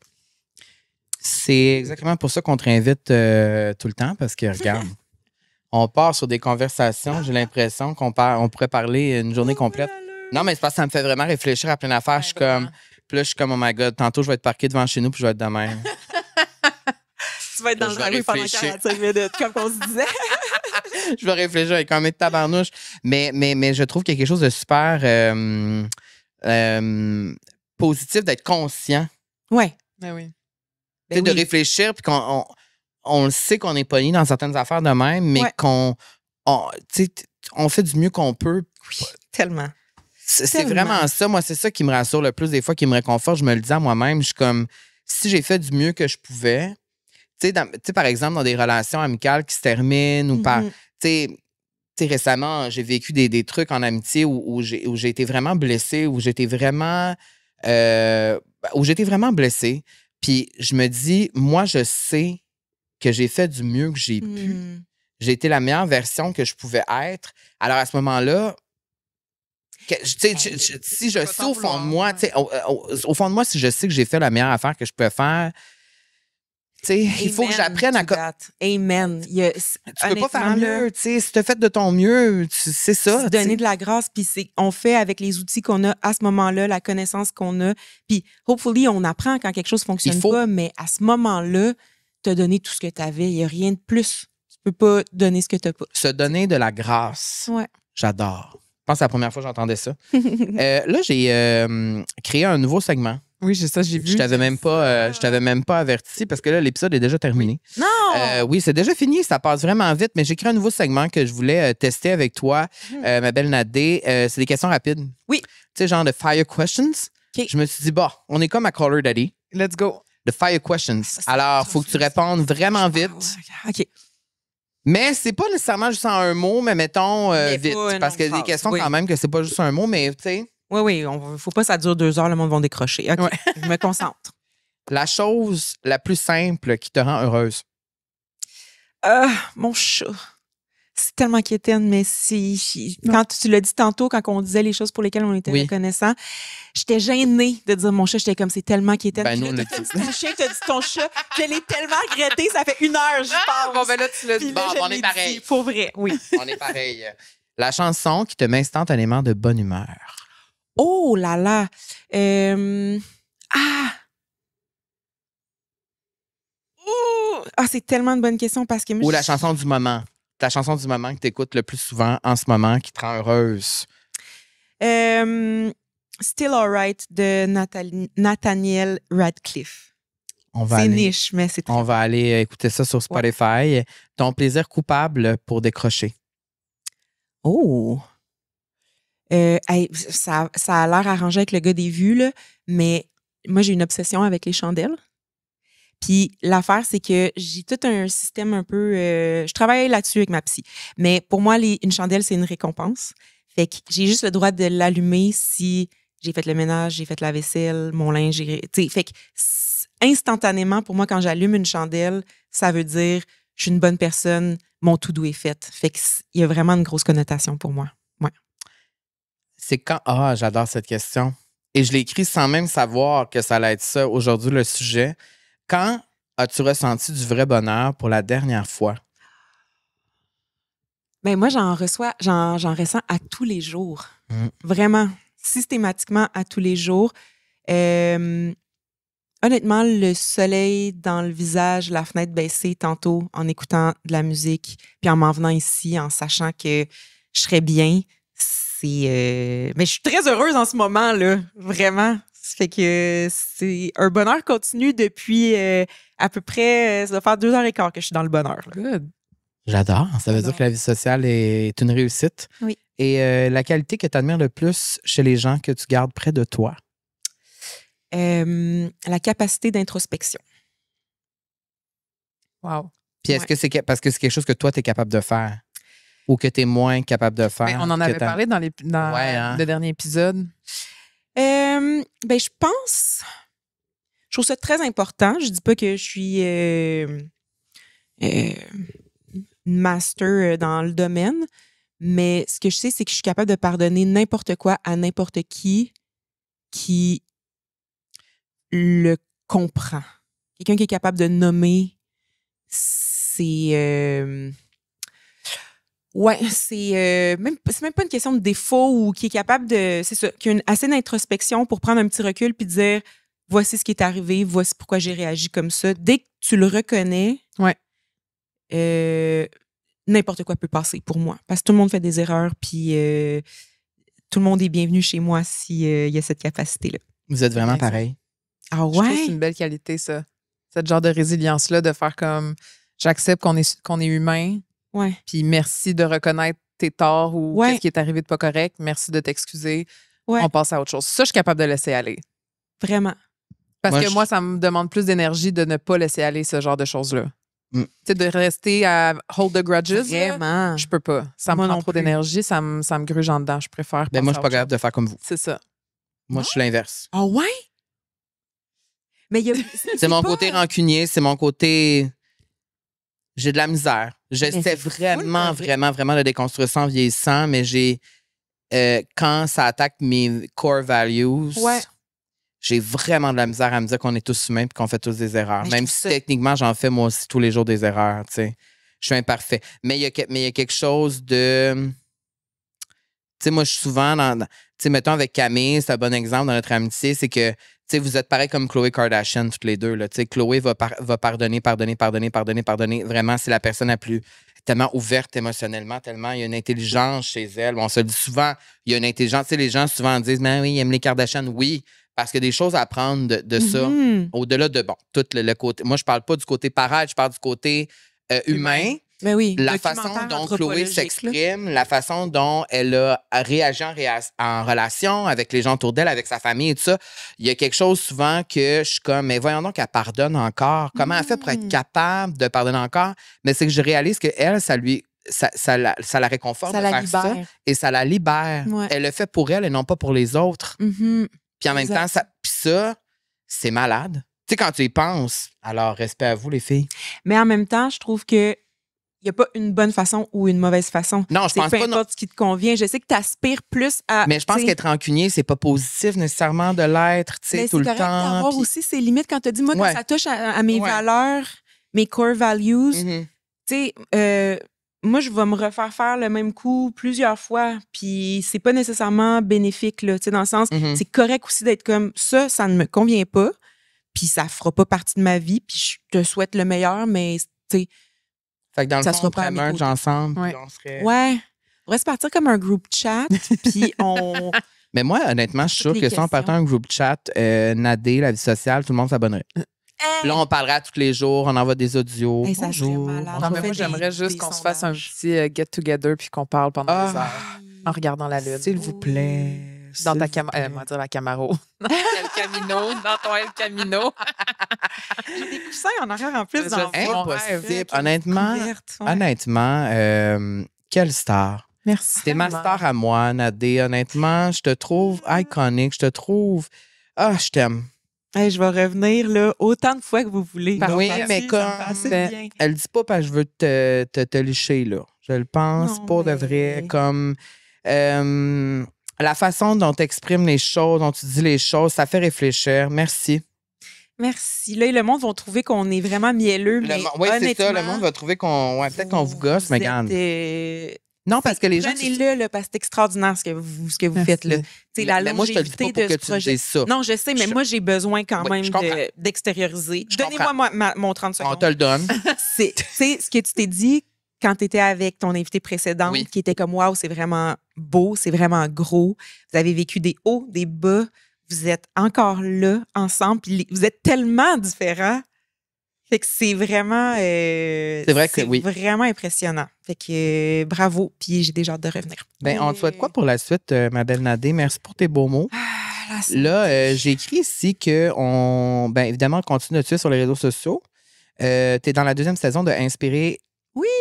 [SPEAKER 1] C'est exactement pour ça qu'on te réinvite tout le temps, parce que, regarde, on part sur des conversations, j'ai l'impression on pourrait parler une journée complète. Non, mais c'est parce que ça me fait vraiment réfléchir à plein d'affaires. Je suis comme, oh my God, tantôt je vais être parqué devant chez nous puis je vais être de même.
[SPEAKER 3] Tu vas être dans le rue pendant 45 minutes, comme on se disait.
[SPEAKER 1] Je vais réfléchir avec un mec de tabarnouche. Mais je trouve qu'il y a quelque chose de super positif d'être conscient.
[SPEAKER 3] Ouais.
[SPEAKER 2] Ben oui.
[SPEAKER 1] De réfléchir, puis on le sait qu'on est pogné dans certaines affaires de même, mais on fait du mieux qu'on peut.
[SPEAKER 3] Oui, tellement.
[SPEAKER 1] C'est vraiment ça. Moi, c'est ça qui me rassure le plus des fois, qui me réconforte. Je me le dis à moi-même. Je suis comme, si j'ai fait du mieux que je pouvais, tu sais, par exemple, dans des relations amicales qui se terminent ou par, tu sais, récemment, j'ai vécu des trucs en amitié où j'ai été vraiment blessée, où j'étais vraiment blessée. Puis je me dis, moi, je sais que j'ai fait du mieux que j'ai pu. J'ai été la meilleure version que je pouvais être. Alors, à ce moment-là, si je sais au fond de moi, au fond de moi, si je sais que j'ai fait la meilleure affaire que je peux faire, il faut que j'apprenne à...
[SPEAKER 3] Amen.
[SPEAKER 1] Tu peux pas faire mieux. Si tu as fait de ton mieux, c'est ça.
[SPEAKER 3] Donner de la grâce, puis on fait avec les outils qu'on a à ce moment-là, la connaissance qu'on a. Puis, hopefully, on apprend quand quelque chose fonctionne pas, mais à ce moment-là, tu as donné tout ce que tu avais. Il n'y a rien de plus. Tu peux pas donner ce que tu n'as pas.
[SPEAKER 1] Se donner de la grâce.
[SPEAKER 3] Ouais.
[SPEAKER 1] J'adore. Je pense que c'est la première fois que j'entendais ça. Là, j'ai créé un nouveau segment.
[SPEAKER 2] Oui, j'ai vu.
[SPEAKER 1] Je t'avais même pas averti parce que là, l'épisode est déjà terminé.
[SPEAKER 3] Non!
[SPEAKER 1] Oui, c'est déjà fini. Ça passe vraiment vite, mais j'ai créé un nouveau segment que je voulais tester avec toi, ma belle Nadé. C'est des questions rapides.
[SPEAKER 3] Oui.
[SPEAKER 1] Tu sais, genre de fire questions.
[SPEAKER 3] Okay.
[SPEAKER 1] Je me suis dit, on est comme à Caller Daddy.
[SPEAKER 2] Let's go.
[SPEAKER 1] The fire questions. Alors, il faut que tu répondes vraiment vite.
[SPEAKER 3] OK.
[SPEAKER 1] Mais c'est pas nécessairement juste en un mot, mais mettons vite. Parce qu'il y a des questions quand même que c'est pas juste un mot, mais tu sais.
[SPEAKER 3] Oui, faut pas que ça dure 2 heures, le monde va décrocher. OK, je me concentre.
[SPEAKER 1] La chose la plus simple qui te rend heureuse?
[SPEAKER 3] Mon chat. C'est tellement quétaine, mais quand tu l'as dit tantôt, quand on disait les choses pour lesquelles on était reconnaissant, j'étais gênée de dire mon chat. J'étais comme, c'est tellement quétaine.
[SPEAKER 1] Ben, nous,
[SPEAKER 3] t'as dit ton chien, t'as dit ton chat. Je l'ai tellement regretté, ça fait 1 heure, j'y pense.
[SPEAKER 1] Bon, ben là, tu l'as dit. Bon, on est pareil.
[SPEAKER 3] Pour vrai, oui.
[SPEAKER 1] On est pareil. La chanson qui te met instantanément de bonne humeur.
[SPEAKER 3] Oh là là. C'est tellement de bonnes questions parce que...
[SPEAKER 1] Ou la chanson du moment. Ta chanson du moment que tu écoutes le plus souvent en ce moment qui te rend heureuse.
[SPEAKER 3] Still Alright de Nathaniel Radcliffe. C'est niche, mais c'est très
[SPEAKER 1] On va aller écouter ça sur Spotify. Ouais. Ton plaisir coupable pour décrocher.
[SPEAKER 3] Oh! Ça a l'air arrangé avec le gars des vues, là, mais moi, j'ai une obsession avec les chandelles. Puis l'affaire, c'est que j'ai tout un système un peu... je travaille là-dessus avec ma psy. Mais pour moi, une chandelle, c'est une récompense. Fait que j'ai juste le droit de l'allumer si j'ai fait le ménage, j'ai fait la vaisselle, mon linge... Fait que instantanément, pour moi, quand j'allume une chandelle, ça veut dire je suis une bonne personne, mon tout-doux est fait. Fait qu'il y a vraiment une grosse connotation pour moi. Ouais.
[SPEAKER 1] C'est quand... j'adore cette question. Et je l'ai écrit sans même savoir que ça allait être ça aujourd'hui, le sujet. Quand as-tu ressenti du vrai bonheur pour la dernière fois?
[SPEAKER 3] Ben moi, j'en ressens à tous les jours. Vraiment, systématiquement à tous les jours. Honnêtement, le soleil dans le visage, la fenêtre baissée tantôt en écoutant de la musique, puis en m'en venant ici, en sachant que je serais bien, mais je suis très heureuse en ce moment, là. Vraiment. Ça fait que c'est un bonheur continu depuis à peu près, ça va faire 2h15 que je suis dans le bonheur. Là.
[SPEAKER 2] Good.
[SPEAKER 1] J'adore. Ça veut dire que la vie sociale est une réussite.
[SPEAKER 3] Oui.
[SPEAKER 1] Et la qualité que tu admires le plus chez les gens que tu gardes près de toi?
[SPEAKER 3] La capacité d'introspection.
[SPEAKER 2] Wow.
[SPEAKER 1] Puis est-ce que c'est parce que c'est quelque chose que toi, tu es capable de faire? Ou que tu es moins capable de faire?
[SPEAKER 2] Ben, on en avait parlé dans le dernier épisode.
[SPEAKER 3] Je pense... Je trouve ça très important. Je dis pas que je suis master dans le domaine, mais ce que je sais, c'est que je suis capable de pardonner n'importe quoi à n'importe qui le comprend. Quelqu'un qui est capable de nommer, c'est même pas une question de défaut ou qui est capable de... C'est ça, qui a assez d'introspection pour prendre un petit recul puis dire voici ce qui est arrivé, voici pourquoi j'ai réagi comme ça. Dès que tu le reconnais, n'importe quoi peut passer pour moi. Parce que tout le monde fait des erreurs puis tout le monde est bienvenu chez moi s'il y a cette capacité-là.
[SPEAKER 1] Vous êtes vraiment pareil.
[SPEAKER 3] Ah ouais?
[SPEAKER 2] Je trouve que c'est une belle qualité, ça. Cette genre de résilience-là, de faire comme j'accepte qu'on est humain.
[SPEAKER 3] Ouais.
[SPEAKER 2] Puis merci de reconnaître tes torts ou qu'est-ce qui est arrivé de pas correct. Merci de t'excuser. on passe à autre chose. Ça, je suis capable de laisser aller.
[SPEAKER 3] Vraiment.
[SPEAKER 2] Parce que moi, ça me demande plus d'énergie de ne pas laisser aller ce genre de choses-là. Tu sais, de rester à hold the grudges.
[SPEAKER 3] Vraiment.
[SPEAKER 2] Je peux pas. Ça me prend trop d'énergie, ça me gruge en dedans. Je préfère.
[SPEAKER 1] Ben moi, je suis pas capable de faire comme vous.
[SPEAKER 2] C'est ça.
[SPEAKER 1] Moi, je suis l'inverse.
[SPEAKER 3] Ah ouais? Mais
[SPEAKER 1] c'est mon côté rancunier, c'est mon côté. J'ai de la misère. J'essaie vraiment de déconstruire ça en vieillissant, mais quand ça attaque mes core values, j'ai vraiment de la misère à me dire qu'on est tous humains et qu'on fait tous des erreurs. Même si techniquement, j'en fais moi aussi tous les jours des erreurs. T'sais. Je suis imparfait. Mais il y a quelque chose de. Tu sais, moi, je suis souvent tu sais, mettons avec Camille, c'est un bon exemple dans notre amitié, c'est que, tu sais, vous êtes pareil comme Khloé Kardashian, toutes les deux. Tu sais, Khloé va pardonner. Vraiment, c'est la personne la plus tellement ouverte émotionnellement, tellement il y a une intelligence chez elle. On se le dit souvent, il y a une intelligence. Tu sais, les gens souvent disent, mais oui, ils aiment les Kardashian. Oui, parce qu'il y a des choses à apprendre de ça. Au-delà de, tout le côté. Moi, je parle pas du côté paraître, je parle du côté humain.
[SPEAKER 3] Mais oui,
[SPEAKER 1] la façon dont Khloé s'exprime, la façon dont elle a réagi en relation avec les gens autour d'elle, avec sa famille et tout ça, il y a quelque chose souvent que je suis comme, mais voyons donc qu'elle pardonne encore. Comment elle fait pour être capable de pardonner encore? Mais c'est que je réalise qu'elle, ça la réconforte de faire ça et ça la libère. Ouais. Elle le fait pour elle et non pas pour les autres. Puis en même temps, ça, c'est malade. Tu sais, quand tu y penses, alors respect à vous, les filles.
[SPEAKER 3] Mais en même temps, je trouve que il n'y a pas une bonne façon ou une mauvaise façon.
[SPEAKER 1] Non, je pense pas.
[SPEAKER 3] Peu importe ce qui te convient. Je sais que tu aspires plus à.
[SPEAKER 1] Mais je pense qu'être rancunier, c'est pas positif nécessairement de l'être, tu sais, tout le temps. C'est correct
[SPEAKER 3] d'avoir aussi ses limites quand tu dis, moi, quand ça touche à mes valeurs, mes core values, tu sais, moi, je vais me refaire faire le même coup plusieurs fois. Puis c'est pas nécessairement bénéfique, là, tu sais, dans le sens, c'est correct aussi d'être comme ça ne me convient pas. Puis ça fera pas partie de ma vie. Puis je te souhaite le meilleur, mais, tu sais.
[SPEAKER 1] Fait que dans le fond, on ferait merge ensemble.
[SPEAKER 3] Ouais.
[SPEAKER 1] Puis on serait...
[SPEAKER 3] Ouais. On pourrait se partir comme un group chat, puis on...
[SPEAKER 1] Mais moi, honnêtement, je suis sûr que si on partait un group chat, Nadé, la vie sociale, tout le monde s'abonnerait. Là, on parlera tous les jours, on envoie des audios.
[SPEAKER 3] Hey, ça serait malade.
[SPEAKER 2] Non, mais moi, j'aimerais juste qu'on se fasse un petit get-together puis qu'on parle pendant des heures en regardant la lune.
[SPEAKER 1] S'il vous plaît.
[SPEAKER 2] Dans ta la Camaro. Dans El Camino. Dans ton El Camino.
[SPEAKER 3] J'ai des coussins en arrière en plus.
[SPEAKER 1] Impossible. Honnêtement, quelle star.
[SPEAKER 2] Merci.
[SPEAKER 1] T'es ma star à moi, Nadé. Honnêtement, je te trouve iconique. Je te trouve... Ah, je t'aime.
[SPEAKER 3] Hey, je vais revenir là autant de fois que vous voulez.
[SPEAKER 1] Oui, mais comme... Elle dit pas parce que je veux te licher, là. Je le pense pour de vrai. Comme... la façon dont tu exprimes les choses, dont tu dis les choses, ça fait réfléchir. Merci.
[SPEAKER 3] Merci. Là, le monde va trouver qu'on est vraiment mielleux,
[SPEAKER 1] oui, c'est ça. Le monde va trouver qu'on... Ouais, peut-être qu'on vous gosse, mais regarde. Non, parce que les gens...
[SPEAKER 3] Prenez-le, là, parce que c'est extraordinaire ce que vous faites, là. La
[SPEAKER 1] moi, je te le dis pas pour que tu dises ça.
[SPEAKER 3] Non, je sais, mais moi, j'ai besoin quand même d'extérioriser. Donnez-moi mon 30 secondes.
[SPEAKER 1] On te le donne.
[SPEAKER 3] Tu sais, ce que tu t'es dit quand tu étais avec ton invité précédente, qui était comme « Wow, c'est vraiment beau, c'est vraiment gros. Vous avez vécu des hauts, des bas. Vous êtes encore là, ensemble. Puis vous êtes tellement différents. » Fait que c'est vraiment...
[SPEAKER 1] c'est vrai que oui.
[SPEAKER 3] Vraiment impressionnant. Fait que bravo. Puis j'ai déjà hâte de revenir.
[SPEAKER 1] Ben, on te souhaite quoi pour la suite, ma belle Nadé? Merci pour tes beaux mots. Là, j'ai écrit ici qu'on... Ben, évidemment, on continue de te suivre sur les réseaux sociaux. Tu es dans la 2e saison de Inspirer,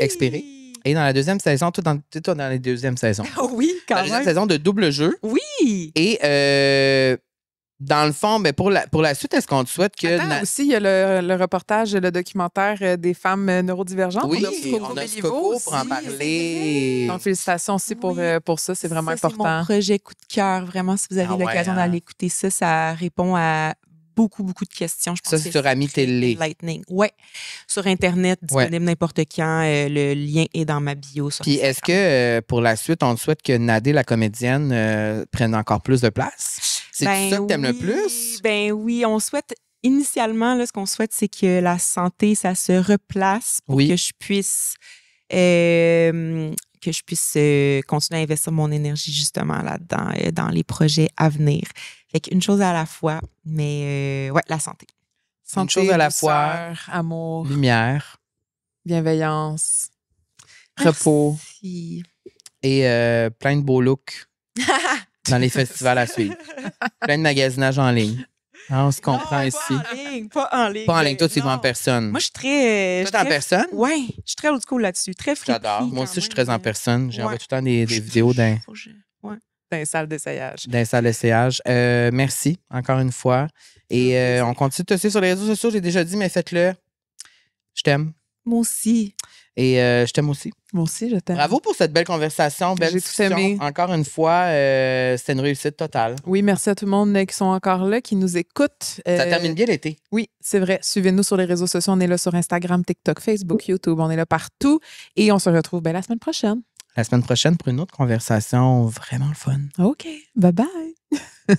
[SPEAKER 1] Expirer. Et dans la 2e saison, tout dans les 2e saisons.
[SPEAKER 3] Oui, quand même.
[SPEAKER 1] Dans la 2e saison de Double Jeu.
[SPEAKER 3] Oui.
[SPEAKER 1] Et dans le fond, ben pour la suite, est-ce qu'on te souhaite que...
[SPEAKER 2] aussi, il y a le reportage, le documentaire des femmes neurodivergentes.
[SPEAKER 1] Oui, on a Coco pour en parler.
[SPEAKER 2] Donc, félicitations aussi pour ça, c'est vraiment important.
[SPEAKER 3] C'est mon projet coup de cœur, vraiment. Si vous avez l'occasion d'aller écouter ça, ça répond à beaucoup de questions. Je pense
[SPEAKER 1] ça, c'est sur Ami Télé.
[SPEAKER 3] Lightning. Oui, sur Internet, disponible n'importe quand. Le lien est dans ma bio.
[SPEAKER 1] Puis est-ce que pour la suite, on te souhaite que Nadé, la comédienne, prenne encore plus de place? C'est ça que t'aimes le plus?
[SPEAKER 3] Ben oui, on souhaite... Initialement, là, ce qu'on souhaite, c'est que la santé, ça se replace pour que je puisse... continuer à investir mon énergie justement là-dedans, dans les projets à venir. Fait qu'une chose à la fois, mais la santé.
[SPEAKER 2] Une chose à la fois, amour,
[SPEAKER 1] lumière,
[SPEAKER 2] bienveillance,
[SPEAKER 3] Merci.
[SPEAKER 2] repos
[SPEAKER 1] et plein de beaux looks. dans les festivals à suivre. Plein de magasinage en ligne. Ah, on se comprend ici.
[SPEAKER 3] Pas en ligne.
[SPEAKER 1] Pas en ligne. Toi, tu y vas en
[SPEAKER 3] Non.
[SPEAKER 1] personne.
[SPEAKER 3] Moi, je suis très.
[SPEAKER 1] Toi, t'es en personne?
[SPEAKER 3] Oui, je suis très old school là-dessus. Très friperie.
[SPEAKER 1] J'adore. Moi aussi, je suis très en personne. J'envoie
[SPEAKER 3] Ouais.
[SPEAKER 1] tout le temps des vidéos d'un
[SPEAKER 2] Dans les salles d'essayage.
[SPEAKER 1] salle d'essayage. Merci, encore une fois. Et on continue de te suivre sur les réseaux sociaux. J'ai déjà dit, mais faites-le. Je t'aime.
[SPEAKER 3] Moi aussi.
[SPEAKER 1] Et je t'aime aussi.
[SPEAKER 2] Moi aussi, je t'aime.
[SPEAKER 1] Bravo pour cette belle conversation, belle
[SPEAKER 2] J'ai tout
[SPEAKER 1] discussion.
[SPEAKER 2] aimé.
[SPEAKER 1] Encore une fois, c'était une réussite totale.
[SPEAKER 2] Oui, merci à tout le monde qui sont encore là, qui nous écoutent.
[SPEAKER 1] Ça termine bien l'été.
[SPEAKER 2] Oui, c'est vrai. Suivez-nous sur les réseaux sociaux. On est là sur Instagram, TikTok, Facebook, YouTube. On est là partout. Et on se retrouve la semaine prochaine.
[SPEAKER 1] La semaine prochaine pour une autre conversation vraiment le fun.
[SPEAKER 2] OK. Bye-bye.